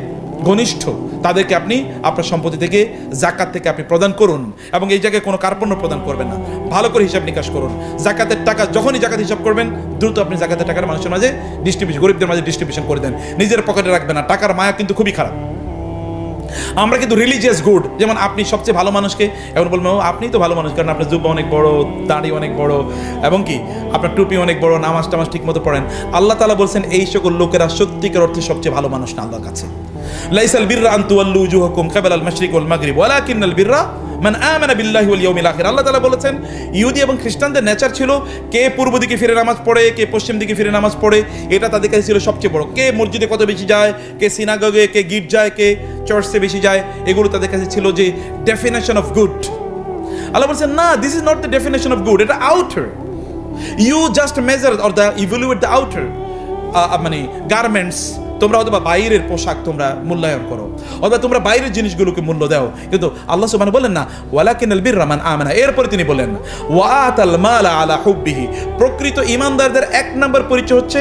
ঘনিষ্ঠ, তাদেরকে আপনি আপনার সম্পত্তি থেকে, জাকাত থেকে আপনি প্রদান করুন। এবং এই জায়গায় কোনো কার্পণ্য প্রদান করবেন না, ভালো করে হিসাব নিকাশ করুন। জাকাতের টাকা যখনই জাকাত হিসাব করবেন, দ্রুত আপনি জাকাতের টাকার মানুষের মাঝে ডিস্ট্রিবিউশন, গরিবদের মাঝে ডিস্ট্রিবিউশন করে দেন। নিজের পকেটে রাখবেন না, টাকার মায়া কিন্তু খুবই খারাপ। আমরা কিন্তু রিলিজিয়াস গুড, যেমন আপনি সবচেয়ে ভালো মানুষকে এমন বলবেন আপনি তো ভালো মানুষ, কারণ আপনার জুব্বা অনেক বড়, দাড়ি অনেক বড়, এবং কি আপনার টুপি অনেক বড়, নামাজ টামাজ ঠিক মতো পড়েন। আল্লাহ তাআলা বলছেন এই সকল লোকেরা সত্যিকার অর্থে সবচেয়ে ভালো মানুষ না আল্লাহর কাছে। লাইসাল বিররা আন তুওয়াল্লু উজুহাকুম কিবালাল মাশরিক ওয়াল মাগরিব ওয়ালাকিন্নাল বিররা মান আমানা বিল্লাহি ওয়াল ইয়াউমিল আখির। আল্লাহ তাআলা বলেছেন ইহুদি এবং খ্রিস্টানদের নেচার ছিল কে পূর্ব দিকে ফিরে নামাজ পড়ে, কে পশ্চিম দিকে ফিরে নামাজ পড়ে, এটা তাদের কাছে ছিল সবচেয়ে বড়। কে মসজিদে কত বেশি যায়, কে সিনাগগে, কে গির্জায়, কে চার্চে বেশি যায়, এগুলো তাদের কাছে ছিল যে ডেফিনেশন অফ গুড। আল্লাহ বলছেন না, this is not the definition of good, এটা outer. You just measure or the evaluate the outer মানে গার্মেন্টস। তোমরা অথবা বাইরের পোশাক তোমরা মূল্যায়ন করো, অথবা তোমরা বাইরের জিনিসগুলোকে মূল্য দাও, কিন্তু আল্লাহ সুবহানাহু বলেন না ওয়ালাকিনাল বিররা মান আমানা। এরপরে তিনি বলেন ওয়াআতাল মালা আলা হুব্বিহি। প্রকৃত ঈমানদারদের এক নম্বর পরিচয় হচ্ছে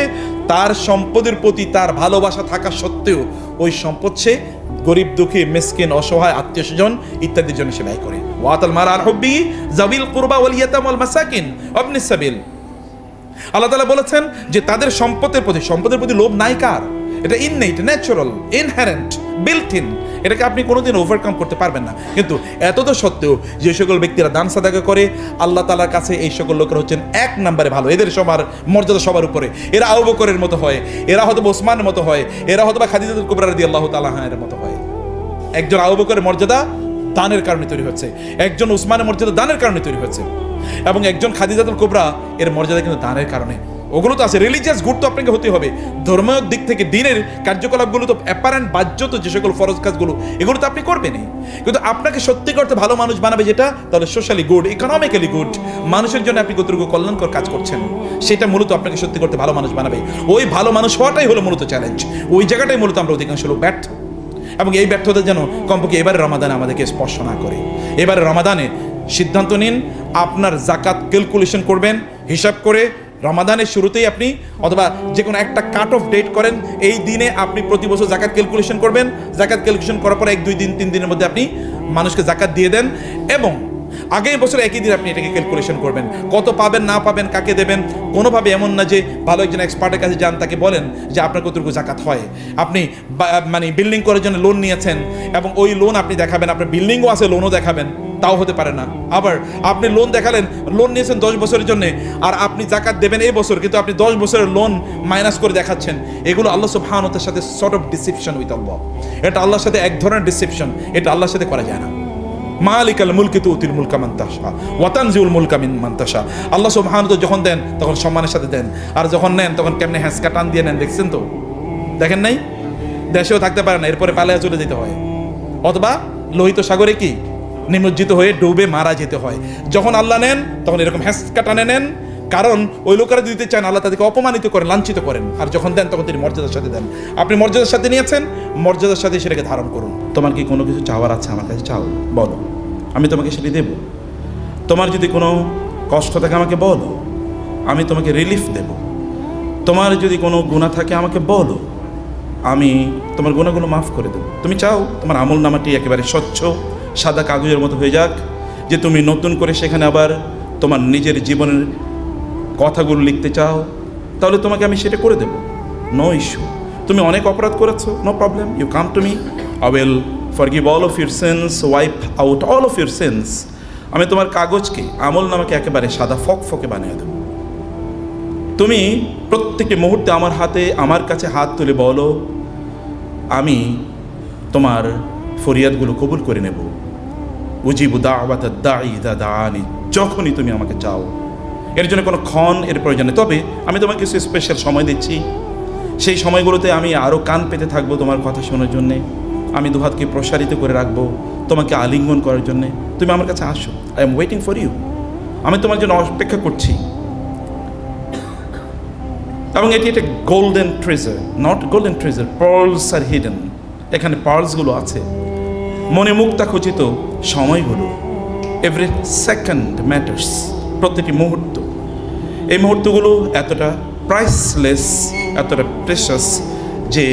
তার সম্পদের প্রতি তার ভালোবাসা থাকা সত্ত্বেও ওই সম্পদ সে গরিব, দুঃখী, মিসকিন, অসহায়, আত্মীয় স্বজন ইত্যাদির জন্য সে ব্যয় করে। ওয়াআতাল মালা আলা হুব্বিহি যাবিল কুরবা ওয়াল ইয়াতামা ওয়াল মাসাকিন ওয়াবনিস সাবিল। আল্লাহ তাআলা বলেছেন যে তাদের সম্পদের প্রতি লোভ নাই কার? এটা innate, natural, inherent, built in. এটাকে আপনি কোনোদিন ওভারকাম করতে পারবেন না। কিন্তু এত তো সত্ত্বেও যে সকল ব্যক্তিরা দান সাদাকা করে আল্লাহ তাআলার কাছে এই সকল লোকেরা হচ্ছেন এক নম্বরে ভালো। এদের সবার মর্যাদা সবার উপরে। এরা আবু বকরের মতো হয়, এরা হয়তো ওসমানের মতো হয়, এরা হয়তো খাদিজাতুল কুবরা রাদিয়াল্লাহু তাআলা আনহার মতো হয়। একজন আবু বকরের মর্যাদা দানের কারণে তৈরি হচ্ছে, একজন উসমানের মর্যাদা দানের কারণে তৈরি হচ্ছে, এবং একজন খাদিজাতুল কুবরা এর মর্যাদা কিন্তু দানের কারণে। ওগুলো তো আছে। রিলিজিয়াস গুড তো আপনাকে হতে হবে, ধর্মীয় দিক থেকে দিনের কার্যকলাপগুলো তো অ্যাপারেন্ট বাহ্য তো যে সকল ফরজ কাজগুলো এগুলো তো আপনি করবেনই। কিন্তু আপনাকে সত্যি করতে ভালো মানুষ বানাবে যেটা, তাহলে সোশ্যালি গুড, ইকোনমিক্যালি গুড, মানুষের জন্য আপনি কতটুকু কল্যাণকর কাজ করছেন সেটা মূলত আপনাকে সত্যি করতে ভালো মানুষ বানাবে। ওই ভালো মানুষ হওয়াটাই হলো মূলত চ্যালেঞ্জ। ওই জায়গাটাই মূলত আমরা অধিকাংশ লোক ব্যর্থ, এবং এই ব্যর্থতা যেন কমপক্ষে এবারে রমাদানে আমাদেরকে স্পর্শ না করে। এবারে রমাদানে সিদ্ধান্ত নিন আপনার জাকাত ক্যালকুলেশন করবেন হিসাব করে। রমাদানের শুরুতেই আপনি অথবা যে কোনো একটা কাট অফ ডেট করেন, এই দিনে আপনি প্রতি বছর জাকাত ক্যালকুলেশন করবেন। জাকাত ক্যালকুলেশন করার পর 1, 2 দিন 3 দিনের মধ্যে আপনি মানুষকে জাকাত দিয়ে দেন, এবং আগের বছর একই দিন আপনি এটাকে ক্যালকুলেশন করবেন কত পাবেন না পাবেন, কাকে দেবেন। কোনোভাবে এমন না যে ভালো একজন এক্সপার্টের কাছে যান, তাকে বলেন যে আপনার কতটুকু জাকাত হয়। আপনি মানে বিল্ডিং করার জন্য লোন নিয়েছেন এবং ওই লোন আপনি দেখাবেন, আপনার বিল্ডিংও আছে, লোনও দেখাবেন, তাও হতে পারে না। আবার আপনি লোন দেখালেন, লোন নিয়েছেন 10 বছরের জন্য, আর আপনি জাকাত দেবেন এই বছর, কিন্তু আপনি 10 বছরের লোন মাইনাস করে দেখাচ্ছেন। এগুলো আল্লাহ সুবহানাহু ওয়া তাআলার সাথে সর্ট অফ ডিসিপশন উইথ আল্লাহ। এটা আল্লাহর সাথে এক ধরনের ডিসিপশন, এটা আল্লাহর সাথে করা যায় না। মালিকাল মুলকি তুতিল মুলকা মান তাশা ওয়া তানজিউল মুলকা মিম্মান তাশা। আল্লাহ সুবহানাহু ওয়া তাআলা যখন দেন তখন সম্মানের সাথে দেন, আর যখন নেন তখন কেমনে হ্যাঁচকা টান দিয়ে নেন, দেখছেন তো? দেখেন নাই? দেশেও থাকতে পারে না, এরপরে পালায়া চলে যেতে হয়, অথবা লোহিত সাগরে কি নিমজ্জিত হয়ে ডুবে মারা যেতে হয়। যখন আল্লাহ নেন তখন এরকম হ্যাঁচকা টানে নেন, কারণ ওই লোকেরা দিতে চান আল্লাহ তাদেরকে অপমানিত করেন, লাঞ্ছিত করেন। আর যখন দেন তখন তিনি মর্যাদার সাথে দেন। আপনি মর্যাদার সাথে নিয়েছেন, মর্যাদার সাথে সেটাকে ধারণ করুন। তোমার কি কোনো কিছু চাওয়ার আছে আমার কাছে? চাও, বলো, আমি তোমাকে সেটি দেব। তোমার যদি কোনো কষ্ট থাকে আমাকে বলো, আমি তোমাকে রিলিফ দেব। তোমার যদি কোনো গুনাহ থাকে আমাকে বলো, আমি তোমার গুনাহগুলো মাফ করে দেবো। তুমি চাও তোমার আমল নামাটি একেবারে স্বচ্ছ সাদা কাগজের মতো হয়ে যাক, যে তুমি নতুন করে সেখানে আবার তোমার নিজের জীবনের কথাগুলো লিখতে চাও, তাহলে তোমাকে আমি সেটা করে দেবো, নো ইস্যু। তুমি অনেক অপরাধ করেছো, no problem, you come to me, I will forgive all of your sins, wipe out all of your sins. আমি তোমার কাগজকে, আমল নামাকে একেবারে সাদা ফকফকে বানিয়ে দেবো। তুমি প্রত্যেকটি মুহূর্তে আমার হাতে, আমার কাছে হাত তুলে বলো, আমি তোমার ফরিয়াদগুলো কবুল করে নেব। উজিবু দাওয়াতাদ দাঈ ইযা দাআনি, যখনই তুমি আমাকে চাও। এর জন্য কোনো ক্ষণ এর প্রয়োজন নেই। তবে আমি তোমাকে কিছু স্পেশাল সময় দিচ্ছি, সেই সময়গুলোতে আমি আরও কান পেতে থাকবো তোমার কথা শোনার জন্যে। আমি দুহাতকে প্রসারিত করে রাখবো তোমাকে আলিঙ্গন করার জন্যে। তুমি আমার কাছে আসো, I am waiting for you, আমি তোমার জন্য অপেক্ষা করছি। এবং এটি একটা golden treasure, not golden treasure, pearls are hidden. এখানে পার্লসগুলো আছে, মনে মুক্তা খচিত সময়গুলো। এভরি সেকেন্ড ম্যাটার্স, প্রতিটি মুহূর্ত। এই মুহূর্তগুলো এতটা প্রাইসলেস, এতটা প্রেশাস যে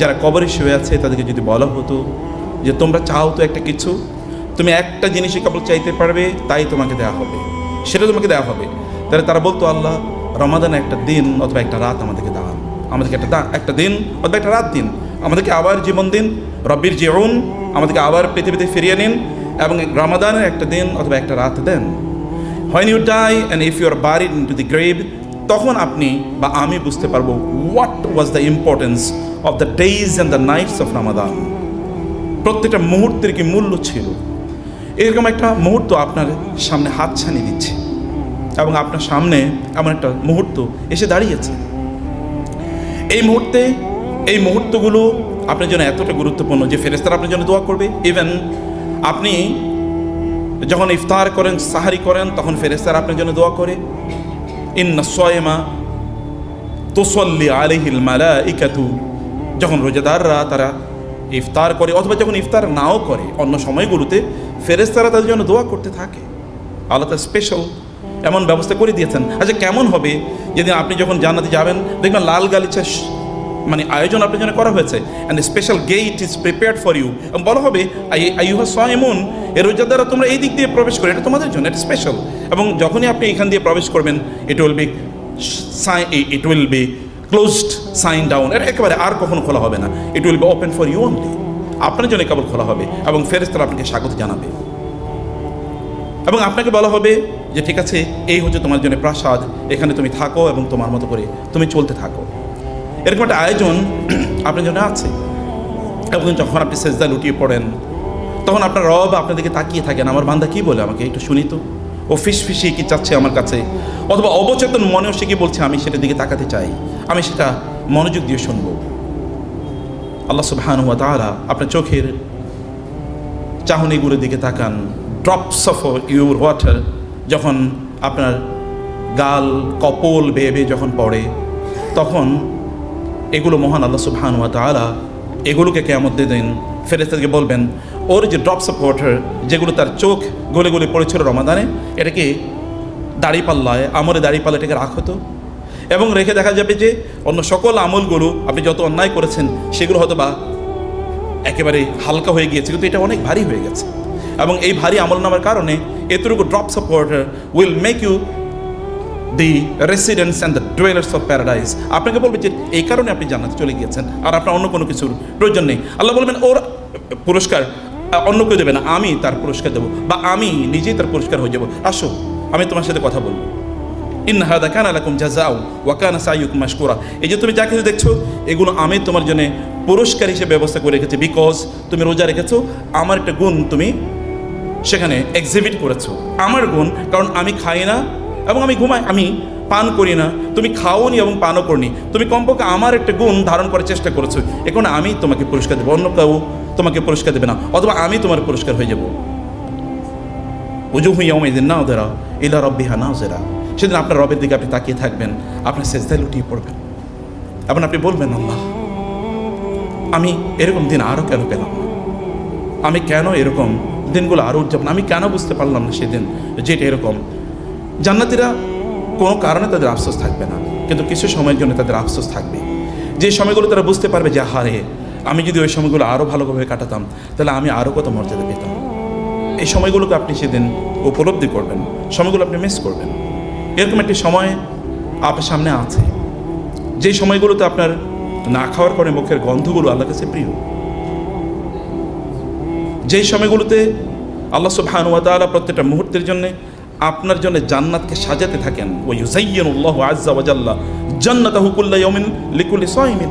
যারা কবরে শুয়ে আছে তাদেরকে যদি বলা হতো যে তোমরা চাও তো একটা কিছু, তুমি একটা জিনিসই কেবল চাইতে পারবে, তাই তোমাকে দেওয়া হবে, সেটা তোমাকে দেওয়া হবে, তাহলে তারা বলতো আল্লাহ রমাদানে একটা দিন অথবা একটা রাত আমাদেরকে দাও, আমাদেরকে একটা দিন অথবা একটা রাত দিন, আমাদেরকে আবার জীবন দিন, রব্বির জিউন, আমাদেরকে আবার পৃথিবীতে ফিরিয়ে নিন, এবং রমাদানের একটা দিন অথবা একটা রাত দেন। When you die and if you are buried into the grave, তখন আপনি বা আমি বুঝতে পারবো what was the importance of the days and the nights of Ramadan. প্রত্যেকটা মুহূর্তের কি মূল্য ছিল। এরকম একটা মুহূর্ত আপনার সামনে হাতছানি দিচ্ছে এবং আপনার সামনে এমন একটা মুহূর্ত এসে দাঁড়িয়েছে। এই মুহূর্তগুলো আপনার জন্য এতটা গুরুত্বপূর্ণ যে ফেরেশতারা আপনার জন্য দোয়া করবে। ইভেন আপনি যখন ইফতার করেন, সাহারি করেন, তখন ফেরেশতারা আপনার জন্য দোয়া করে। ইন্না সায়মা তুসাল্লি আলাইহিল মালাইকাতু, যখন রোজাদাররা তারা ইফতার করে অথবা যখন ইফতার নাও করে অন্য সময়গুলোতে ফেরেশতারা তাদের জন্য দোয়া করতে থাকে। আল্লাহ তাআলা স্পেশাল এমন ব্যবস্থা করে দিয়েছেন। আচ্ছা, কেমন হবে যেদিন আপনি যখন জান্নাতে যাবেন, দেখবেন লাল গালিচা আয়োজন আপনার জন্য করা হয়েছে, and special gate is prepared for you, এবং বলা হবে আইয়ুহা সায়িমুন, এর রোজাদাররা তোমরা এই দিক দিয়ে প্রবেশ করো, এটা তোমাদের জন্য, এটা স্পেশাল। এবং যখনই আপনি এখান দিয়ে প্রবেশ করবেন, it will be closed sign down, এটা একেবারে আর কখনো খোলা হবে না। It will be open for you only, আপনার জন্য কেবল খোলা হবে এবং ফেরেশতারা আপনাকে স্বাগত জানাবে। এবং আপনাকে বলা হবে যে ঠিক আছে, এই হচ্ছে তোমার জন্য প্রাসাদ, এখানে তুমি থাকো এবং তোমার মতো করে তুমি চলতে থাকো। এরকম একটা আয়োজন আপনার জন্য আছে। এবং যখন আপনি সেজদা লুটিয়ে পড়েন, তখন আপনার রব আপনার দিকে তাকিয়ে থাকেন, আমার বান্দা কি বলে আমাকে একটু শুনি তো, ও ফিসফিসিয়ে কি চাচ্ছে আমার কাছে, অথবা অবচেতন মনেও সে কি বলছে, আমি সেটার দিকে তাকাতে চাই, আমি সেটা মনোযোগ দিয়ে শুনবো। আল্লাহ সুবহানাহু ওয়া তাআলা আপনার চোখের চাহনিগুলোর দিকে তাকান। ড্রপস অফ ইউর ওয়াটার যখন আপনার গাল কপোল বেয়ে বেয়ে যখন পড়ে, তখন এগুলো মহান আল্লাহ সুবহানাহু ওয়া তাআলা এগুলোকে কিয়ামত দিন ফেরেশতাদেরকে বলবেন, ওর যে ড্রপস অফ ওয়াটার যেগুলো তার চোখ গলে গলে পড়েছিল রমাদানে, এটাকে দাড়িপাল্লায়, আমলে দাড়িপাল্লা এটাকে রাখো তো। এবং রেখে দেখা যাবে যে অন্য সকল আমলগুলো আপনি যত অন্যায় করেছেন সেগুলো হয়তো বা একেবারে হালকা হয়ে গিয়েছে, কিন্তু এটা অনেক ভারী হয়ে গেছে। এবং এই ভারী আমল নামার কারণে এতটুকু drops of water will make you the residents and the dwellers of paradise. আপনাকে বলবে যে এই কারণে আপনি জান্নাতে চলে গিয়েছেন, আর আপনার অন্য কোনো কিছুর প্রয়োজন নেই। আল্লাহ বলবেন ওর পুরস্কার অন্য কেউ দেবে না, আমি তার পুরস্কার দেবো, বা আমি নিজেই তার পুরস্কার হয়ে যাবো। আসো, আমি তোমার সাথে কথা বলবো। ইন্না হাযা কানা লাকুম জাযাউ ওয়া কানা সাইয়ুকুম মাশকুরা, এই যে তুমি যা কিছু দেখছো এগুলো আমি তোমার জন্য পুরস্কার হিসেবে ব্যবস্থা করে রেখেছি। বিকজ তুমি রোজা রেখেছো, আমার একটা গুণ তুমি সেখানে এক্সিবিট করেছো, আমার গুণ, কারণ আমি খাই না এবং আমি ঘুমাই, আমি পান করি না, তুমি খাওনি এবং পানও করনি, তুমি কমপক্ষে আমার একটা গুণ ধারণ করার চেষ্টা করেছো, এখন আমি তোমাকে পুরস্কার দেবো, অন্য কেউ তোমাকে পুরস্কার দেবে না, অথবা আমি তোমার পুরস্কার হয়ে যাবো। উজুহু ইয়াওমাইযিন নাযিরা ইলা রাব্বিহা নাযিরা, সেদিন আপনার রবের দিকে আপনি তাকিয়ে থাকবেন, আপনার সেজদায় লুটিয়ে পড়বেন এবং আপনি বলবেন, আল্লাহ আমি এরকম দিন আরও কেন পেলাম না, আমি কেন এরকম দিনগুলো আরও উদযাপন, আমি কেন বুঝতে পারলাম না সেদিন যেটা এরকম। জান্নাতীরা কোনো কারণে তাদের আফসোস থাকবে না, কিন্তু কিছু সময়ের জন্য তাদের আফসোস থাকবে, যে সময়গুলো তারা বুঝতে পারবে যে হারে আমি যদি ওই সময়গুলো আরও ভালোভাবে কাটাতাম তাহলে আমি আরও কত মর্যাদা পেতাম। এই সময়গুলোকে আপনি সেদিন উপলব্ধি করবেন, সময়গুলো আপনি মিস করবেন। এরকম একটি সময় আপনার সামনে আছে, যে সময়গুলোতে আপনার না খাওয়ার পরে মুখের গন্ধগুলো আল্লাহর কাছে প্রিয়, যেই সময়গুলোতে আল্লাহ সুবহানাহু ওয়া তাআলা প্রত্যেকটা মুহূর্তের জন্য আপনার জন্য জান্নাতকে সাজাতে থাকেন। ওয়া ইউযায়্যিনুল্লাহু আযজা ওয়া জাল্লা জান্নাতাহু কুল্লা ইয়াউমিন লিকুল্লি সায়িমিন,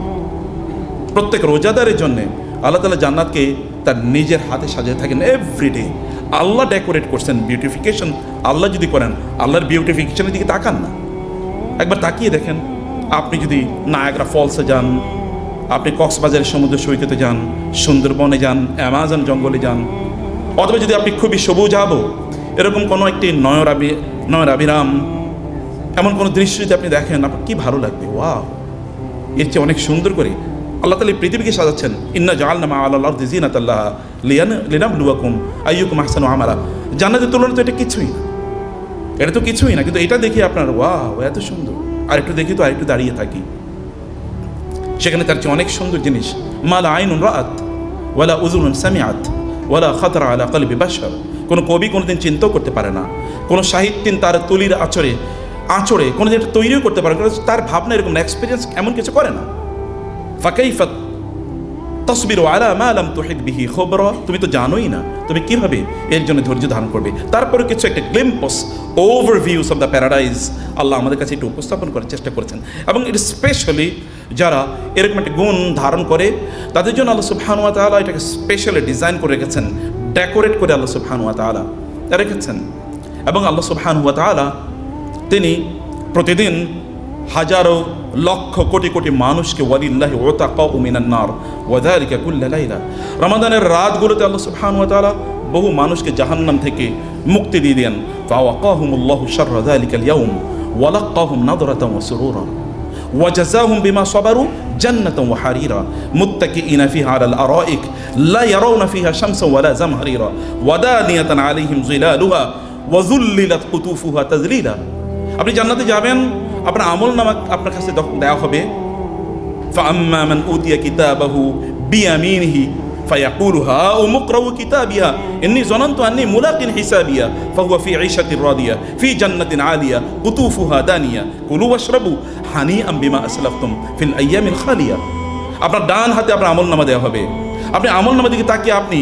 প্রত্যেক রোজাদারের জন্য আল্লাহ তাআলা জান্নাতকে তার নিজের হাতে সাজাতে থাকেন এভরিডে। আল্লাহ ডেকোরেট করছেন, বিউটিফিকেশন আল্লাহ যদি করেন, আল্লাহর বিউটিফিকেশনের দিকে তাকান না, একবার তাকিয়ে দেখেন। আপনি যদি নায়াগ্রা ফলসে যান, আপনি কক্সবাজারের সমুদ্র সৈকতে যান, সুন্দরবনে যান, অ্যামাজন জঙ্গলে যান, অথবা যদি আপনি খুবই সবুজ আবো এরকম কোনো একটি নয়রাবিরাম এমন কোনো দৃশ্য যদি আপনি দেখেন, আপনার কী ভালো লাগবে। ওয়াও, এর চেয়ে অনেক সুন্দর করে আল্লাহ তাআলা পৃথিবীকে সাজাচ্ছেন। ইন্না জাআলনা মা আলাল আরদি যিনাতাল্লাহ লিনাবলুয়াকুম আইয়ুকুম আহসানু আমালা। জান্নাতের তুলনায় তো এটা কিছুই না, এটা তো কিছুই না, কিন্তু এটা দেখি আপনার ওয়াও এত সুন্দর, আর একটু দেখি তো আর একটু দাঁড়িয়ে থাকি, সেখানে তার চেয়ে অনেক সুন্দর জিনিস। মা লা আইনুন রাআত ওয়ালা উযুনুন সামিআত ওয়ালা খাতারা আলা কলবি বাশার, কোনো কবি কোনোদিন চিন্তাও করতে পারে না, কোনো সাহিত্যিক তার তুলির আঁচড়ে কোনোদিন এটা তৈরিও করতে পারে না, তার ভাবনা এরকম এক্সপিরিয়েন্স এমন কিছু করে না। ফাকাইফা তাসবিরু আলা মা লাম তুহিত বিহি খবরা, তুমি তো জানোই না তুমি কিভাবে এর জন্য ধৈর্য ধারণ করবে। তারপরে কিছু একটা গ্লিম্পস ওভারভিউস অফ দ্য প্যারাডাইজ আল্লাহ আমাদের কাছে একটু উপস্থাপন করার চেষ্টা করেছেন। এবং এটা স্পেশালি যারা এরকম একটা গুণ ধারণ করে তাদের জন্য আল্লাহ সুবহানাহু ওয়া তাআলা এটাকে স্পেশালি ডিজাইন করে রেখেছেন, ডেকোরেট করে আল্লাহ সুবহানাহু ওয়া তাআলা রেখেছেন। এবং আল্লাহ সুবহানাহু ওয়া তাআলা তিনি প্রতিদিন হাজারো লক্ষ কোটি কোটি মানুষকে ওয়ালিল্লাহি উতাকাউ মিনান নার ওয়া যালিকা কুল্লা লাইলা, রমাদানের রাতগুলোতে আল্লাহ সুবহানাহু ওয়া তাআলা বহু মানুষকে জাহান্নাম থেকে মুক্তি দিয়ে দেন। ফাওয়াকাহুমুল্লাহু শাররা যালিকাল ইয়াউম ওয়া লাক্কাহুম নাদরাতান ওয়া সুরুরা ওয়া জাযাহুম বিমা সাবারু জান্নাতান ওয়া হারিরা মুত্তাকিইনা ফিহা আলাল আরাইক লা ইয়ারাউনা ফিহা শামসান ওয়া লা জামহারিরা ওয়া দানিয়াতান আলাইহিম যিলালুহা ওয়া যুল্লিলাত কুতুফুহা তাযলিলা। আপনি জান্নাতে যাবেন, আপনার আমলনামা আপনার কাছে দেওয়া হবে। ফাআম্মা মান উতিয়া কিতাবাহু বিয়ামিনিহি ফায়াকুলু হাউম ইকরাউ কিতাবিয়া ইন্নী যানানতু আন্নী মুলাকিন হিসাবিয়া ফাহুয়া ফি ঈশাতির রাদিয়া ফি জান্নাতিন আলিয়া কুতুফুহা দানিয়া কুলু ওয়াশরাবু হানিআম বিমা আসলাফতুম ফিল আইয়ামিল খালিয়া। আপনার ডান হাতে আপনার আমলনামা দেওয়া হবে। আপনি আমলনামার দিকে তাকিয়ে আপনি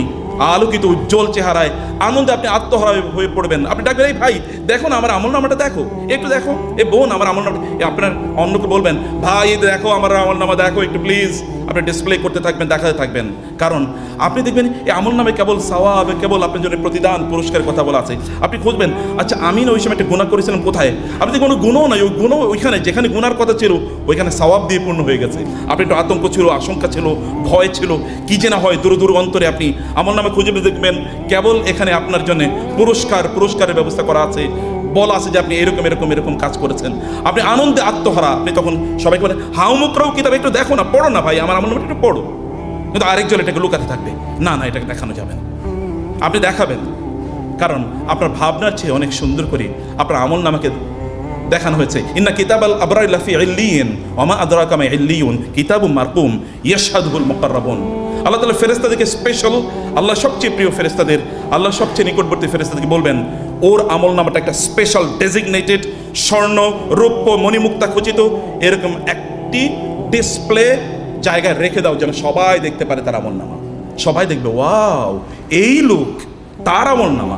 আলোকিত উজ্জ্বল চেহারায় আনন্দে আপনি আত্মহারা হয়ে পড়বেন। আপনি ডাকবেন, এই ভাই দেখো না আমার আমলনামাটা দেখো, একটু দেখো, এ বোন আমার আমলনামা। আপনার অন্যকে বলবেন, ভাই দেখো আমার আমলনামা দেখো একটু প্লিজ। আপনি ডিসপ্লে করতে থাকবেন, দেখাতে থাকবেন, কারণ আপনি দেখবেন এই আমলনামায় কেবল সওয়াব, কেবল আপনার জন্য প্রতিদান পুরস্কারের কথা বলা আছে। আপনি খুঁজবেন, আচ্ছা আমি না ওই সময় একটা গুনাহ করেছিলাম কোথায়, আপনি কোনো গুণও নাই, ওই গুণও ওইখানে যেখানে গুনার কথা ছিল ওইখানে সওয়াব দিয়ে পূর্ণ হয়ে গেছে। আপনি একটু আতঙ্ক ছিল, আশঙ্কা ছিল, ভয় ছিল, কি যে না হয় দূর দূর অন্তরে আপনি আমলনামা খুঁজে দেখবেন কেবল এখানে আপনার জন্য পুরস্কারের ব্যবস্থা করা আছে, বলা আছে যে আপনি এরকম এরকম এরকম কাজ করেছেন। আপনি আনন্দে আত্মহারা, আপনি তখন সবাইকে বলেন হাউম ইকরাউ কিতাব, একটু দেখো না, পড়ো না ভাই আমার আমলনামাটা একটু পড়ো। কিন্তু আরেকজন এটাকে লুকাতে থাকবে, না না এটাকে দেখানো যাবে না। আপনি দেখাবেন, কারণ আপনার ভাবনার চেয়ে অনেক সুন্দর করে আপনার আমলনামাকে দেখানো হয়েছে। ইন্না কিতাবাল আবরার লাফি ইল্লিয়িন ওয়া মা আদরাকা মা ইল্লিয়ুন কিতাবুম মারকুম ইয়াশহাদুহুল মুকাররাবুন। আল্লাহ তাআলা ফেরেশতাদেরকে স্পেশাল, আল্লাহ সবচেয়ে প্রিয় ফেরেশতাদের, আল্লাহ সবচেয়ে নিকটবর্তী ফেরেশতাদেরকে বলবেন ওর আমলনামাটা একটা স্পেশাল ডেজিগনেটেড স্বর্ণ রৌপ্য মণিমুক্তা খচিত এরকম একটি ডিসপ্লে জায়গায় রেখে দাও, যেন সবাই দেখতে পারে তার আমলনামা। সবাই দেখবে ওয়াও এই লোক, তার আমলনামা।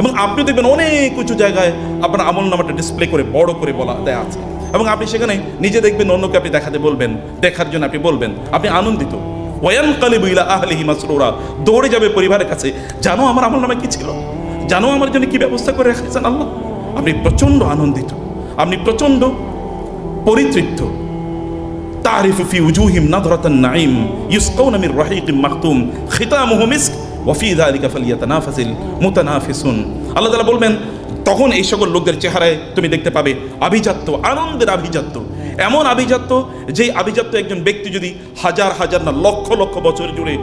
এবং আপনি দেখবেন অনেক উঁচু জায়গায় আপনার আমলনামাটা ডিসপ্লে করে বড় করে বলা দেয়া আছে, এবং আপনি সেখানে নিজে দেখবেন, অন্যকে আপনি দেখাতে বলবেন, দেখার জন্য আপনি বলবেন, আপনি আনন্দিত। ওয়ায়ানকালিবু ইলা আহলিহি মাসরুরা, দৌড়ে যাবে পরিবারের কাছে, জানো আমার আমলনামায় কি ছিল, জানো আমার জন্য কি ব্যবস্থা করে রেখেছেন আল্লাহ। আপনি প্রচন্ড আনন্দিত, আপনি প্রচন্ড পরিতৃপ্ত। তারিফু ফি উজুহিম নাদরাতান নাঈম ইউসকাউনা মির রাহিকিম মাখতুম খিতামুহু মিস্ক ওয়া ফি যালিকা ফালিয়াতানাফাসিল মুতানাফিসুন। আল্লাহ তাআলা বলবেন তখন এই সকল লোকদের চেহারায় তুমি দেখতে পাবে আভিজাত্য, আনন্দের আভিজাত্য, এমন আভিজাত্য যেই আভিজাত্য একজন ব্যক্তি যদি হাজার হাজার না লক্ষ লক্ষ বছর জুড়ে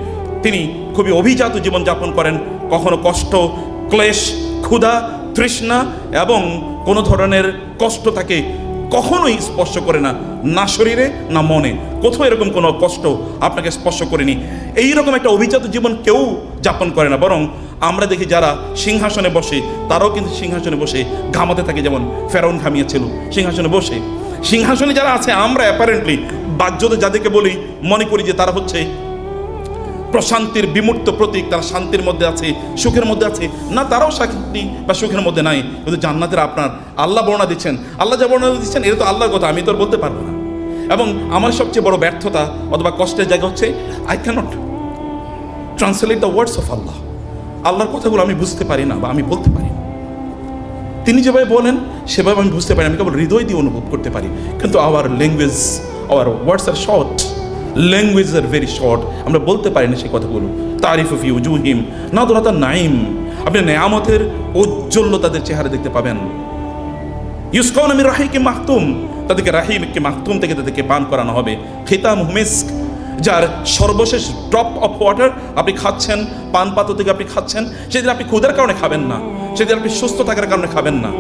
তিনি খুবই অভিজাত জীবনযাপন করেন, কখনো কষ্ট, ক্লেশ, ক্ষুধা, তৃষ্ণা এবং কোনো ধরনের কষ্ট তাকে কখনোই স্পর্শ করে না, না শরীরে না মনে, কোথাও এরকম কোনো কষ্ট আপনাকে স্পর্শ করেনি। এইরকম একটা অভিজাত জীবন কেউ যাপন করে না, বরং আমরা দেখি যারা সিংহাসনে বসে তারাও কিন্তু সিংহাসনে বসে ঘামাতে থাকে, যেমন ফেরাউন ঘামিয়েছিল সিংহাসনে বসে। সিংহাসনে যারা আছে আমরা অ্যাপারেন্টলি বাহ্যতে যাদেরকে বলি মনে করি যে তারা হচ্ছে প্রশান্তির বিমূর্ত প্রতীক, তারা শান্তির মধ্যে আছে, সুখের মধ্যে আছে, না তারাও শান্তি বা সুখের মধ্যে নাই। কিন্তু জান্নাতের আপনার আল্লাহ বর্ণনা দিচ্ছেন, আল্লাহ যা বর্ণনা দিচ্ছেন এটা তো আল্লাহর কথা, আমি তো আর বলতে পারবো না। এবং আমার সবচেয়ে বড় ব্যর্থতা অথবা কষ্টের জায়গা হচ্ছে I cannot translate the words of Allah. আল্লাহর কথাগুলো আমি বুঝতে পারি না বা আমি বলতে পারি না। তিনি যেভাবে বলেন সেভাবে আমি বুঝতে পারি, আমি কেবল হৃদয় দিয়ে অনুভব করতে পারি। কিন্তু our language, our words are short, language are very short, আমরা বলতে পারি না সেই কথাগুলো। তারিফু ফি উজুহিম নাদরাতান নাঈম, আপনি নেয়ামতের ঔজ্জ্বল্য তাদের চেহারা দেখতে পাবেন। ইউসকাউনা মির রাহিকিম মাখতুম, তাদেরকে রাহিমকে মাখতুম থেকে তাদেরকে পান করানো হবে। খিতামুহু মিস্ক, যার সর্বশেষ ড্রপ অফ ওয়াটার আপনি খাচ্ছেন, পান পাত্র থেকে আপনি খাচ্ছেন, সেদিন আপনি ক্ষুধার কারণে খাবেন না, সেদিন আপনি সুস্থ থাকার কারণে খাবেন না,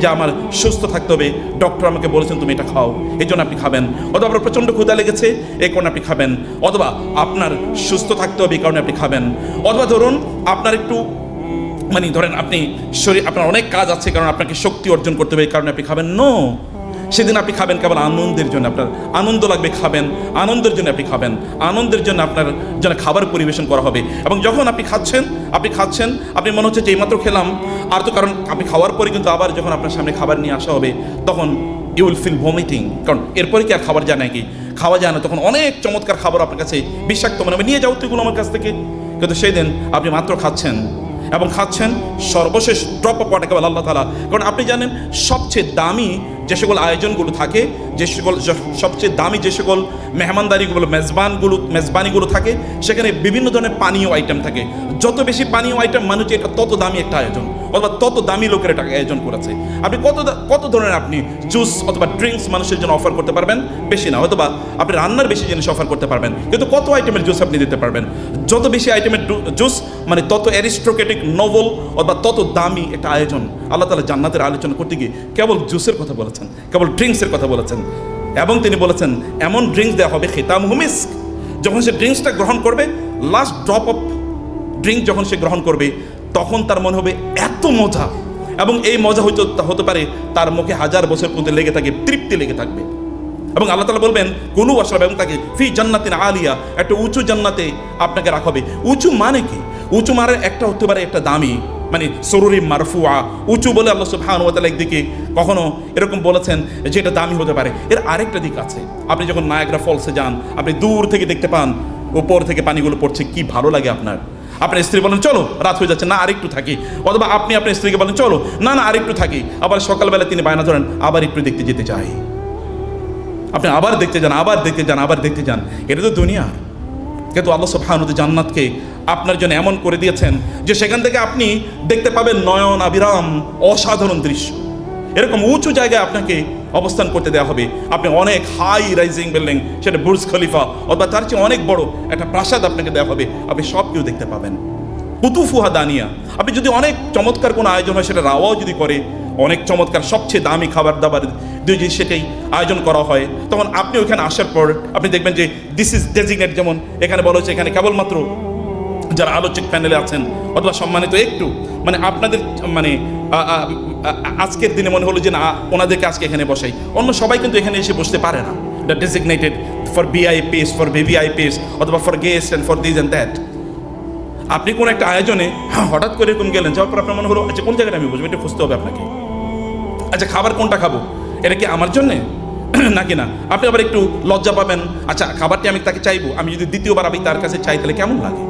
যে আমার সুস্থ থাকতে হবে, ডক্টর আমাকে বলেছেন তুমি এটা খাও, এই জন্য আপনি খাবেন। অথবা আপনার প্রচণ্ড ক্ষুধা লেগেছে এই কারণে আপনি খাবেন, অথবা আপনার সুস্থ থাকতে হবে এই কারণে আপনি খাবেন, অথবা ধরুন আপনার একটু ধরেন আপনি শরীর, আপনার অনেক কাজ আছে কারণ আপনাকে শক্তি অর্জন করতে হবে এই কারণে আপনি খাবেন। নো, সেদিন আপনি খাবেন কেবল আনন্দের জন্য, আপনার আনন্দ লাগবে খাবেন, আনন্দের জন্য আপনি খাবেন, আনন্দের জন্য আপনার জন্য খাবার পরিবেশন করা হবে। এবং যখন আপনি খাচ্ছেন আপনি মনে হচ্ছে যে এইমাত্র খেলাম, আর তো কারণ আপনি খাওয়ার পরে কিন্তু আবার যখন আপনার সামনে খাবার নিয়ে আসা হবে তখন ইউ উইল ফিল ভমিটিং, কারণ এরপরে কি আর খাবার যায় নাকি? খাওয়া যায় না। তখন অনেক চমৎকার খাবার আপনার কাছে বিষাক্ত মনে হবে, নিয়ে যাও তো এগুলো আমার কাছ থেকে। কিন্তু সেই দিন আপনি মাত্র খাচ্ছেন এবং খাচ্ছেন সর্বশেষ ড্রপ অফ ওয়াটার কেবল আল্লাহ তাআলা। কারণ আপনি জানেন সবচেয়ে দামি যে সকল আয়োজনগুলো থাকে, সবচেয়ে দামি যে সকল মেহমানদারিগুলো মেজবানিগুলো থাকে, সেখানে বিভিন্ন ধরনের পানীয় আইটেম থাকে। যত বেশি পানীয় আইটেম মানুষ, এটা তত দামি একটা আয়োজন, অথবা তত দামি লোকের এটা আয়োজন করেছে। আপনি কত ধরনের আপনি জুস অথবা ড্রিঙ্কস মানুষের জন্য অফার করতে পারবেন? বেশি না, অথবা আপনি রান্নার বেশি জিনিস অফার করতে পারবেন, কিন্তু কত আইটেমের জুস আপনি দিতে পারবেন? যত বেশি আইটেমের জুস মানে তত অ্যারিস্টোক্রেটিক নোবেল অথবা তত দামি একটা আয়োজন। আল্লাহ তাআলা জান্নাতের আলোচনা করতে গিয়ে কেবল জুসের কথা বলেছেন, কেবল ড্রিঙ্কসের কথা বলেছেন, এবং তিনি বলেছেন এমন ড্রিঙ্কস দেওয়া হবে খিতামুহু মিস্ক। যখন সে ড্রিঙ্কসটা গ্রহণ করবে, লাস্ট ড্রপ অফ ড্রিঙ্ক যখন সে গ্রহণ করবে, তখন তার মনে হবে এত মজা, এবং এই মজা হতে পারে তার মুখে 1000 বছর পর্যন্ত লেগে থাকে, তৃপ্তি লেগে থাকবে। এবং আল্লাহ তাআলা বলবেন কুলু ওয়াশরাবু, এবং তাকে ফি জান্নাতিন আলিয়া, একটা উঁচু জান্নাতে আপনাকে রাখা হবে। উঁচু মানে কি? উঁচু মানে একটা হতে পারে একটা দামি, মানে সরুরি মারফুয়া, উঁচু বলে আল্লাহ সুবহানাহু ওয়া তাআলা একদিকে কখনো এরকম বলেছেন যে এটা দামি হতে পারে। এর আরেকটা দিক আছে। আপনি যখন নায়াগ্রা ফলসে যান, আপনি দূর থেকে দেখতে পান উপর থেকে পানিগুলো পড়ছে, কি ভালো লাগে আপনার। আপনার স্ত্রী বলেন চলো রাত হয়ে যাচ্ছে, না আরেকটু থাকি, অথবা আপনি আপনার স্ত্রীকে বলেন চলো, না না আরেকটু থাকি। আবার সকালবেলা তিনি বায়না ধরেন আবার একটু দেখতে যেতে চাই। আপনি আবার দেখতে যান, আবার দেখতে যান, আবার দেখতে যান। এটা তো দুনিয়া। কিন্তু আল্লাহ সুবহানাহু ওয়া তাআলা জান্নাতকে আপনার জন্য এমন করে দিয়েছেন যে সেখান থেকে আপনি দেখতে পাবেন নয়ন আবিরাম অসাধারণ দৃশ্য। এরকম উঁচু জায়গায় আপনাকে অবস্থান করতে দেওয়া হবে। আপনি অনেক হাই রাইজিং বিল্ডিং, সেটা বুর্জ খলিফা অথবা তার চেয়ে অনেক বড় একটা প্রাসাদ আপনাকে দেওয়া হবে, আপনি সব কিছু দেখতে পাবেন। কুতুফুহা দানিয়া, আপনি যদি অনেক চমৎকার কোনো আয়োজন হয়, সেটা রাওয়াও যদি করে, অনেক চমৎকার সবচেয়ে দামি খাবার দাবার যদি সেটাই আয়োজন করা হয়, তখন আপনি ওইখানে আসার পর আপনি দেখবেন যে দিস ইজ ডেজিগনেট। যেমন এখানে বলা হচ্ছে এখানে কেবলমাত্র যারা আলোচক প্যানেলে আছেন অথবা সম্মানিত একটু মানে আপনাদের মানে আজকের দিনে মনে হলো যে না ওনাদেরকে আজকে এখানে বসাই, অন্য সবাই কিন্তু এখানে এসে বসতে পারে না। এটা ডেজিগনেটেড ফর ভিআইপিস, ফর ভিভিআইপিস অথবা for guest and for this and that. আপনি কোন একটা আয়োজনে হঠাৎ করে এরকম গেলেন, যাওয়ার পর আপনার মনে হলো আচ্ছা কোন জায়গাটা আমি বসবো, এটা খুঁজতে হবে আপনাকে। আচ্ছা খাবার কোনটা খাবো, এটা কি আমার জন্যে নাকি না? আপনি আবার একটু লজ্জা পাবেন, আচ্ছা খাবারটি আমি তাকে চাইবো, আমি যদি দ্বিতীয়বার আমি তার কাছে চাই তাহলে কেমন লাগে?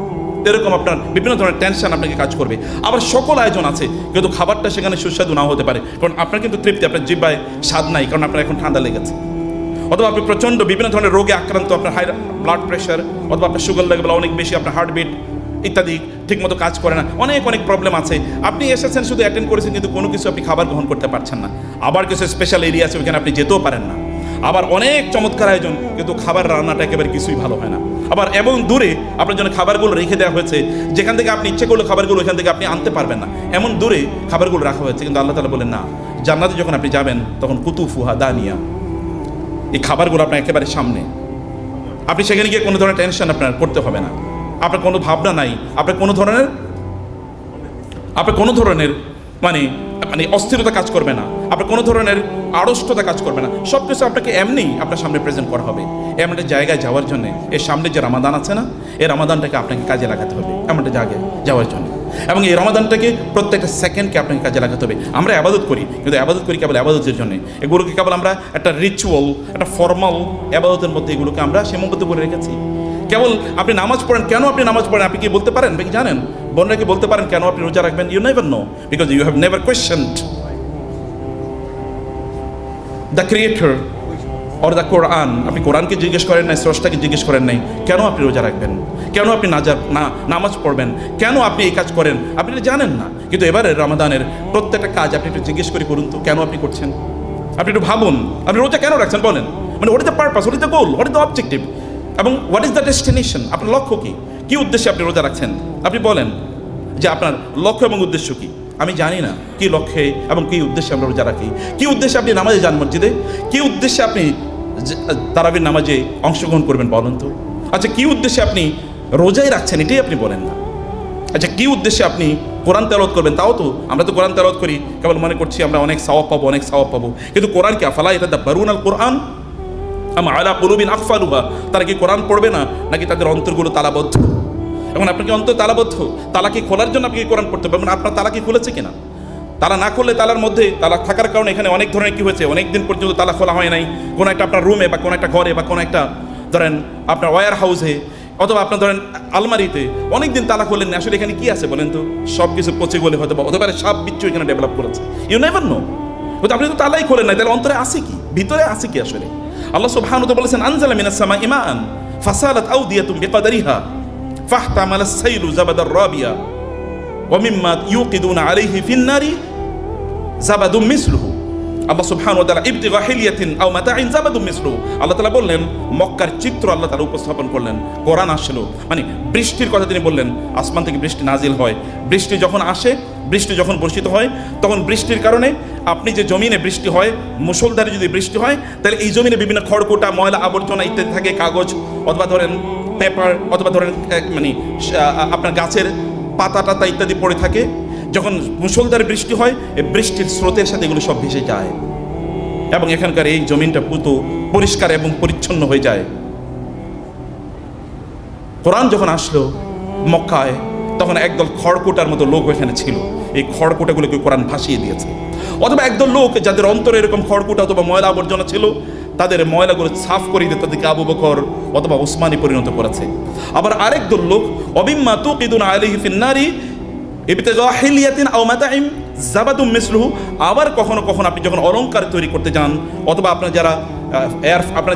এরকম আপনার বিভিন্ন ধরনের টেনশন আপনাকে কাজ করবে। আবার সকল আয়োজন আছে, কিন্তু খাবারটা সেখানে সুস্বাদু নাও হতে পারে, কারণ আপনার কিন্তু তৃপ্তি, আপনার জিহ্বায় স্বাদ নাই, কারণ আপনার এখন ঠান্ডা লেগেছে, অথবা আপনি প্রচণ্ড বিভিন্ন ধরনের রোগে আক্রান্ত, আপনার হাই ব্লাড প্রেশার অথবা আপনার সুগার লেভেল অনেক বেশি, আপনার হার্টবিট ইত্যাদি ঠিকমতো কাজ করে না, অনেক প্রবলেম আছে। আপনি এসেছেন শুধু অ্যাটেন্ড করেছেন, কিন্তু কোনো কিছু আপনি খাবার গ্রহণ করতে পারছেন না। আবার কিছু স্পেশাল এরিয়া আছে, ওইখানে আপনি যেতেও পারেন না। আবার অনেক চমৎকার আয়োজন, কিন্তু খাবার রান্নাটা একেবারে কিছুই ভালো হয় না। আবার এবং দূরে আপনার জন্য খাবারগুলো রেখে দেওয়া হয়েছে, যেখান থেকে আপনি ইচ্ছে করলে খাবারগুলো ওইখান থেকে আপনি আনতে পারবেন না, এমন দূরে খাবারগুলো রাখা হয়েছে। কিন্তু আল্লাহ তাআলা বলেন না, জান্নাতে যখন আপনি যাবেন তখন কুতুফুহা দানিয়া, এই খাবারগুলো আপনার একেবারে সামনে। আপনি সেখানে গিয়ে কোনো ধরনের টেনশন আপনার করতে হবে না, আপনার কোনো ভাবনা নাই, আপনার কোনো ধরনের মানে মানে অস্থিরতা কাজ করবে না, আপনার কোনো ধরনের আড়ষ্টতা কাজ করবে না। সব কিছু আপনাকে এমনি আপনার সামনে প্রেজেন্ট করা হবে। এমন একটা জায়গায় যাওয়ার জন্য এর সামনে যে রামাদান আছে না, এই রামাদানটাকে আপনাকে কাজে লাগাতে হবে এমন একটা জায়গায় যাওয়ার জন্য, এবং এই রামাদানটাকে প্রত্যেকটা সেকেন্ডকে আপনাকে কাজে লাগাতে হবে। আমরা আবাদত করি, কিন্তু আবাদত করি কেবল আবাদতের জন্য। এগুলোকে কেবল আমরা একটা রিচুয়াল, একটা ফর্মাল আবাদতের মধ্যে এগুলোকে আমরা সীমাবদ্ধ করে রেখেছি। কেবল আপনি নামাজ পড়েন, কেন আপনি নামাজ পড়েন আপনি কি বলতে পারেন? আপনি কি জানেন? বোনরা কি বলতে পারেন কেন আপনি রোজা রাখবেন? You never know, because you have never questioned the creator or the Quran. আপনি কোরআনকে জিজ্ঞেস করেন নাই, স্রষ্টাকে জিজ্ঞেস করেন নাই কেন আপনি রোজা রাখবেন, কেন আপনি নামাজ পড়বেন, কেন আপনি এই কাজ করেন, আপনি এটা জানেন না। কিন্তু এবারে রমাদানের প্রত্যেকটা কাজ আপনি একটু জিজ্ঞেস করে করুন তো, কেন আপনি করছেন? আপনি একটু ভাবুন, আপনি রোজা কেন রাখছেন বলেন? মানে what is the purpose, what is the goal, what is the objective, এবং হোয়াট ইজ দ্য ডেস্টিনেশন? আপনার লক্ষ্য কি উদ্দেশ্যে আপনি রোজা রাখছেন? আপনি বলেন যে আপনার লক্ষ্য এবং উদ্দেশ্য কি? আমি জানি না কি লক্ষ্যে এবং কি উদ্দেশ্যে আমরা রোজা রাখি। কি উদ্দেশ্যে আপনি নামাজে যান মসজিদে? কি উদ্দেশ্যে আপনি তারাবির নামাজে অংশগ্রহণ করবেন বলেন তো? আচ্ছা কি উদ্দেশ্যে আপনি রোজাই রাখছেন এটাই আপনি বলেন না। আচ্ছা কি উদ্দেশ্যে আপনি কোরআন তেলাওয়াত করবেন, তাও তো আমরা তো কোরআন তেলাওয়াত করি কেবল মনে করছি আমরা অনেক সওয়াব পাবো, অনেক সওয়াব পাবো, কিন্তু কোরআন কি আফালা ইয়াতাদাব্বারুনাল কোরআন আম আলা কুলুবিন আকফালুহা, তারা কি কোরআন পড়বে না, নাকি তাদের অন্তরগুলো তালাবদ্ধ? এখন আপনাকে অন্তর তালাবদ্ধ, তালা কি খোলার জন্য আপনি কোরআন পড়তে পারবেন? আপনার তালা কি খুলেছে কিনা? তালা না খুললে, তালার মধ্যে তালা থাকার কারণে এখানে অনেক ধরনের কি হয়েছে, অনেক দিন পর্যন্ত তালা খোলা হয় নাই, কোনো একটা আপনার রুমে বা কোনো একটা ঘরে বা কোনো একটা ধরেন আপনার ওয়্যার হাউসে অথবা আপনার ধরেন আলমারিতে অনেক দিন তালা খোলেন না। আসলে এখানে কি আছে বলেন তো? সব কিছু পচে গলে হয়তো বা হতে পারে সাপ বিচ্ছু এখানে ডেভেলপ করেছে, ইউ নেভার নো। কিন্তু আপনি তো তালাই খোলেন নাই, তাহলে অন্তরে আছে কি, ভিতরে আছে কি? আসলে আল্লাহ সুবহানাহু ওয়া তাআলা বলেছেন আনজালা মিনাস সামাই মাআন ফাসালাত আওদিয়াতুম বিকাদারিহা ফাহতামালাস সাইলু জাবাদার রাবিয়া ওয়া মিম্মা ইউকিদুনা আলাইহি ফিন নারি জাবাদুম মিসলুহু। আল্লাহ সুবহানাহু ওয়া তাআলা ইবতিগা হিলিয়াতিন আও মাতাইন জাবাদুম মিসলুহু, আল্লাহ তাআলা বললেন মক্কার চিত্র আল্লাহ তাআলা উপস্থাপন করলেন। কোরআন আসলো মানে বৃষ্টির কথা তিনি বললেন, আসমান থেকে বৃষ্টি নাজিল হয়, বৃষ্টি যখন আসে, বৃষ্টি যখন বর্ষিত হয়, তখন বৃষ্টির কারণে আপনি যে জমিনে বৃষ্টি হয়, মুষলধারে যদি বৃষ্টি হয়, তাহলে এই জমিনে বিভিন্ন খড়কুটা, ময়লা, আবর্জনা ইত্যাদি থাকে, কাগজ অথবা ধরেন পেপার অথবা ধরেন মানে আপনার গাছের পাতা টাতা ইত্যাদি পড়ে থাকে। যখন মুষলধারে বৃষ্টি হয়, এই বৃষ্টির স্রোতের সাথে এগুলো সব ভেসে যায় এবং এখানকার এই জমিনটা পুরো পরিষ্কার এবং পরিচ্ছন্ন হয়ে যায়। কোরআন যখন আসলো মক্কায়, তখন একদল খড়কুটার মতো লোক এখানে ছিল, এই খড়কুটাগুলোকে কোরআন ভাসিয়ে দিয়েছে। অথবা একদল লোক যাদের অন্তরে এরকম খড়কুটা অথবা ময়লা আবর্জনা ছিল, তাদের ময়লাগুলো সাফ করে দিয়ে তাদেরকে আবু বকর অথবা ওসমানী পরিণত করেছে। আবার আরেক দল লোক অবিম্মা তুকিদুনা আলাইহি ফিন নারি ইবতিগা হিলিয়াতিন আও মাতাইম জাবাদুম মিসলুহু, আবার কখনো কখনো আপনি যখন অলংকার তৈরি করতে যান অথবা আপনার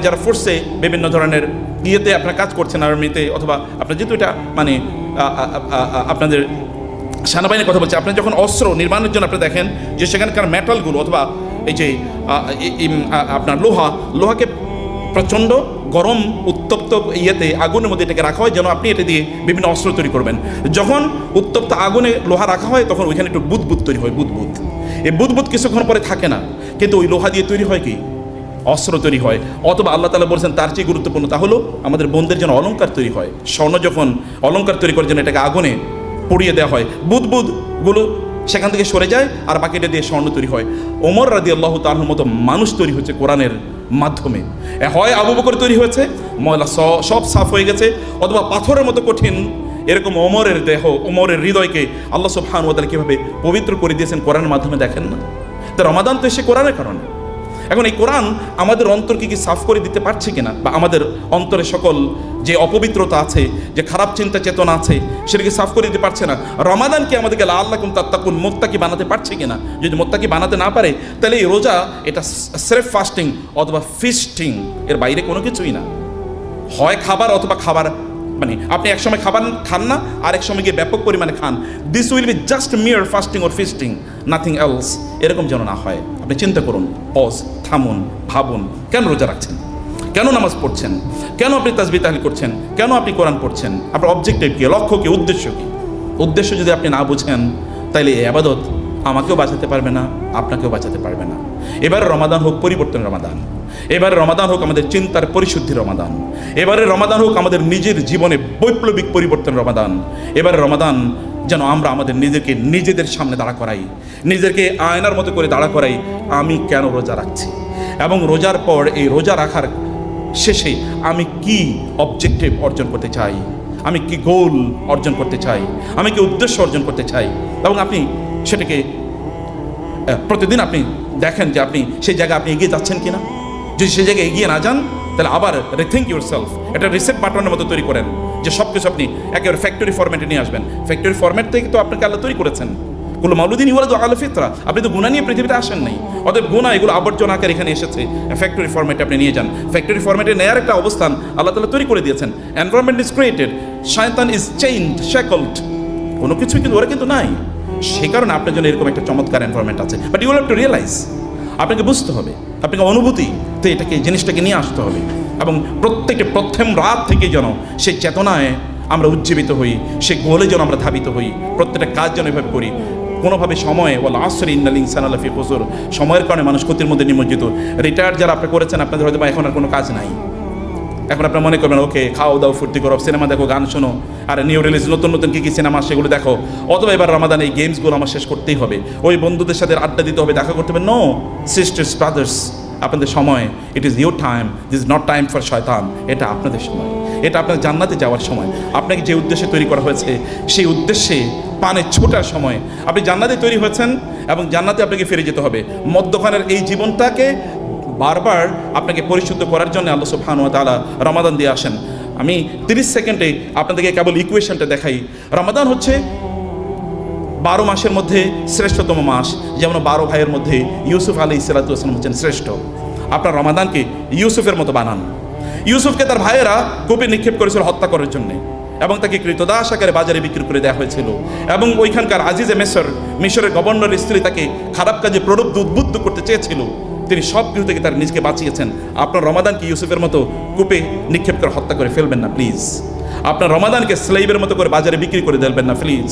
যারা ফোর্সে বিভিন্ন ধরনের ইয়েতে আপনার কাজ করছেন, আর্মিতে অথবা আপনার যেহেতু এটা মানে আপনাদের সেনাবাহিনীর কথা বলছে, আপনার যখন অস্ত্র নির্মাণের জন্য আপনি দেখেন যে সেখানকার মেটালগুলো অথবা এই যে আপনার লোহাকে প্রচণ্ড গরম উত্তপ্ত ইয়েতে আগুনের মধ্যে এটাকে রাখা হয় যেন আপনি এটা দিয়ে বিভিন্ন অস্ত্র তৈরি করবেন। যখন উত্তপ্ত আগুনে লোহা রাখা হয় তখন ওইখানে একটু বুদবুদ তৈরি হয়, বুদবুদ। এই বুদবুদ কিছুক্ষণ পরে থাকে না, কিন্তু ওই লোহা দিয়ে তৈরি হয় কি অস্ত্র তৈরি হয়। অথবা আল্লাহ তাআলা বলছেন তার চেয়ে গুরুত্বপূর্ণ তা হলো আমাদের বোনদের জন্য অলংকার তৈরি হয়। স্বর্ণ যখন অলংকার তৈরি করার জন্য এটাকে আগুনে পুড়িয়ে দেওয়া হয়, বুদবুদগুলো সেখান থেকে সরে যায় আর বাকিটা দিয়ে স্বর্ণ তৈরি হয়। ওমর রাদিয়াল্লাহু তাআলার মতো মানুষ তৈরি হচ্ছে কোরআনের মাধ্যমে। হয় আবু বকর তৈরি হয়েছে, ময়লা সব সাফ হয়ে গেছে, অথবা পাথরের মতো কঠিন এরকম ওমরের দেহ, ওমরের হৃদয়কে আল্লাহ সুবহানাহু ওয়া তাআলা কীভাবে পবিত্র করে দিয়েছেন কোরআনের মাধ্যমে, দেখেন না? তো রমাদান তো এসে কোরআনের কারণে। এখন এই কোরআন আমাদের অন্তরকে কি সাফ করে দিতে পারছে কিনা, বা আমাদের অন্তরে সকল যে অপবিত্রতা আছে, যে খারাপ চিন্তা চেতনা আছে, সেটাকে সাফ করে দিতে পারছে না। রমাদান কি আমাদেরকে লাআল্লাকুম তাত্তাকুন মুত্তাকি বানাতে পারছে কিনা? যদি মুত্তাকি বানাতে না পারে, তাহলে এই রোজা এটা স্রেফ ফাস্টিং অথবা ফিস্টিং, এর বাইরে কোনো কিছুই না। হয় খাবার অথবা খাবার, মানে আপনি এক সময় খাবার খান না, আরেক সময় গিয়ে ব্যাপক পরিমাণে খান। দিস উইল বি জাস্ট মিয়ার ফাস্টিং অর ফিস্টিং, নাথিং এলস। এরকম যেন না হয়। আপনি চিন্তা করুন, পজ, থামুন, ভাবুন, কেন রোজা রাখছেন, কেন নামাজ পড়ছেন, কেন আপনি তাসবিহ তাহলিল করছেন, কেন আপনি কোরআন পড়ছেন, আপনার অবজেক্টিভ কী, লক্ষ্য কী, উদ্দেশ্য কী? উদ্দেশ্য যদি আপনি না বুঝেন, তাহলে এই আবাদত আমাকেও বাঁচাতে পারবে না, আপনাকেও বাঁচাতে পারবে না। এবারে রমাদান হোক পরিবর্তনের রমাদান, এবারে রমাদান হোক আমাদের চিন্তার পরিশুদ্ধির রমাদান, এবারে রমাদান হোক আমাদের নিজের জীবনে বৈপ্লবিক পরিবর্তন রমাদান। এবারে রমাদান যেন আমরা আমাদের নিজেকে নিজেদের সামনে দাঁড়া করাই, নিজেদেরকে আয়নার মতো করে দাঁড়া করাই, আমি কেন রোজা রাখছি, এবং রোজার পর এই রোজা রাখার শেষে আমি কি অবজেক্টিভ অর্জন করতে চাই, আমি কি গোল অর্জন করতে চাই, আমি কি উদ্দেশ্য অর্জন করতে চাই, এবং আপনি সেটাকে প্রতিদিন আপনি দেখেন যে আপনি সেই জায়গায় আপনি এগিয়ে যাচ্ছেন কিনা। যদি সেই জায়গায় এগিয়ে না যান, তাহলে আবার রিথিঙ্ক ইউর সেলফ, এটা রিসেট বাটনের মতো তৈরি করেন, যে সব কিছু আপনি একেবারে ফ্যাক্টরি ফরম্যাটে নিয়ে আসবেন। ফ্যাক্টরি ফরম্যাট থেকে তো আপনাকে আল্লাহ তৈরি করেছেন। কুল্লু মাউলুদিন ইউলাদু আলা ফিতরা, আপনি তো গুনাহ নিয়ে পৃথিবীতে আসেন নাই, অতএব গুনাহ এগুলো আবর্জনা আকারে এখানে এসেছে, ফ্যাক্টরি ফরম্যাটে আপনি নিয়ে যান। ফ্যাক্টরি ফরম্যাটে নেয়ার একটা অবস্থান আল্লাহ তাআলা তৈরি করে দিয়েছেন। এনভায়রনমেন্ট ইজ ক্রিয়েটেড, শয়তান ইজ চেইনড, শ্যাকলড, কোনো কিছুই কিন্তু ওরা কিন্তু নাই। সে কারণে আপনার জন্য এরকম একটা চমৎকার এনভায়রনমেন্ট আছে, but you have to realise, আপনাকে বুঝতে হবে, আপনাকে অনুভূতি তো এটাকে জিনিসটাকে নিয়ে আসতে হবে, এবং প্রথম রাত থেকে যেন সেই চেতনায় আমরা উজ্জীবিত হই, সেই গোলে যেন আমরা ধাবিত হই, প্রত্যেকটা কাজ যেন এভাবে করি। কোনোভাবে সময় ওয়াল আসরি ইন্নাল ইনসানা লাফি খুসর, সময়ের কারণে মানুষ ক্ষতির মধ্যে নিমজ্জিত। রিটায়ার যারা আপনি করেছেন, আপনাদের হয়তো বা এখন আর কোনো কাজ নাই, এখন আপনারা মনে করবেন ওকে খাও দাও ফুর্তি করো, সিনেমা দেখো, গান শোনো, আর নিউ রিলিজ নতুন নতুন কী কী সিনেমা সেগুলো দেখো, অথবা এবার রমাদান এই গেমসগুলো আমার শেষ করতেই হবে, ওই বন্ধুদের সাথে আড্ডা দিতে হবে, দেখা করতে হবে। নো সিস্টার্স ব্রাদার্স, আপনাদের সময়, it is your time, this is not time for শয়তান। এটা আপনাদের সময়, এটা আপনার জান্নাতে যাওয়ার সময়। আপনাকে যে উদ্দেশ্যে তৈরি করা হয়েছে সেই উদ্দেশ্যে পানে ছোটার সময়। আপনি জান্নাতে তৈরি হয়েছেন এবং জান্নাতে আপনাকে ফিরে যেতে হবে। মদ্যপানের এই জীবনটাকে বারবার আপনাকে পরিশুদ্ধ করার জন্য আল্লাহ সুবহানাহু ওয়া তাআলা রমাদান দিয়ে আসেন। আমি 30 সেকেন্ডে আপনাদেরকে কেবল ইকুয়েশনটা দেখাই। রমাদান হচ্ছে 12 মাসের মধ্যে শ্রেষ্ঠতম মাস, যেমন 12 ভাইয়ের মধ্যে ইউসুফ আলাইহিস সালাতু ওয়াস সালাম হচ্ছেন শ্রেষ্ঠ। আপনার রমাদানকে ইউসুফের মতো বানান। ইউসুফকে তার ভাইয়েরা কূপে নিক্ষেপ করেছিল হত্যা করার জন্য, এবং তাকে কৃতদাস আকারে বাজারে বিক্রি করে দেওয়া হয়েছিল, এবং ওইখানকার আজিজে মিশরের গভর্নরের স্ত্রী তাকে খারাপ কাজে প্রলুব্ধ উদ্বুদ্ধ করতে চেয়েছিল। তিনি সব কিছু থেকে তার নিজকে বাঁচিয়েছেন। আপনার রমাদানকে ইউসুফের মতো কূপে নিক্ষেপ করে হত্যা করে ফেলবেন না প্লিজ। আপনার রমাদানকে স্লেভের মতো করে বাজারে বিক্রি করে দেবেন না প্লিজ।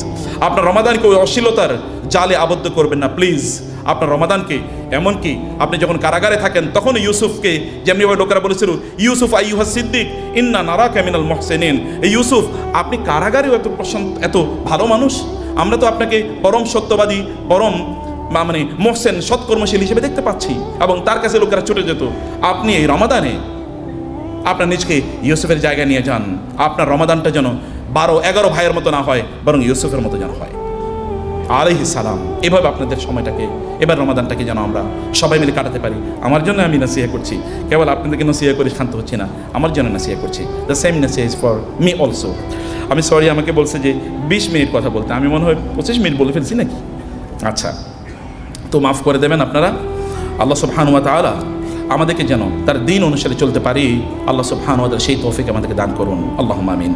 আপনার রমাদানকে ওই অশ্লীলতার জালে আবদ্ধ করবেন না প্লিজ। আপনার রমাদানকে এমনকি আপনি যখন কারাগারে থাকেন তখন ইউসুফকে যেমনিভাবে লোকেরা বলেছিল, ইউসুফ আইয়ুহা সিদ্দিক ইন্না নারাকা মিনাল মুহসিনিন, এই ইউসুফ আপনি কারাগারেও এত ভালো মানুষ, আমরা তো আপনাকে পরম সত্যবাদী, পরম মানে মোহসেন সৎকর্মশীল হিসেবে দেখতে পাচ্ছি। এবং তার কাছে লোকেরা ছুটে যেত। আপনি এই রমাদানে আপনার নিজকে ইউসুফের জায়গায় নিয়ে যান। আপনার রমাদানটা যেন 12-11 ভাইয়ের মতো না হয়, বরং ইউসুফের মতো যেন হয় আলাইহিস সালাম। এভাবে আপনাদের সময়টাকে, এবার রমাদানটাকে যেন আমরা সবাই মিলে কাটাতে পারি। আমার জন্য আমি নসিহা করছি, কেবল আপনাদেরকে নসিহা করে শান্ত হচ্ছি না, আমার জন্য নসিহা করছি। দ্য সেম নসিহা ইজ ফর মি অলসো। আমি সরি, আমাকে বলছে যে 20 মিনিট কথা বলতে, আমি মনে হয় 25 মিনিট বলে ফেলছি নাকি? আচ্ছা, তো মাফ করে দেবেন আপনারা। আল্লাহ সুবহানাহু ওয়া তাআলা আমাদেরকে যেন তার দিন অনুসারে চলতে পারি, আল্লাহ সুবহানাহু ওয়া তাআলা সেই তৌফিক আমাদেরকে দান করুন। আল্লাহুম্মা আমিন।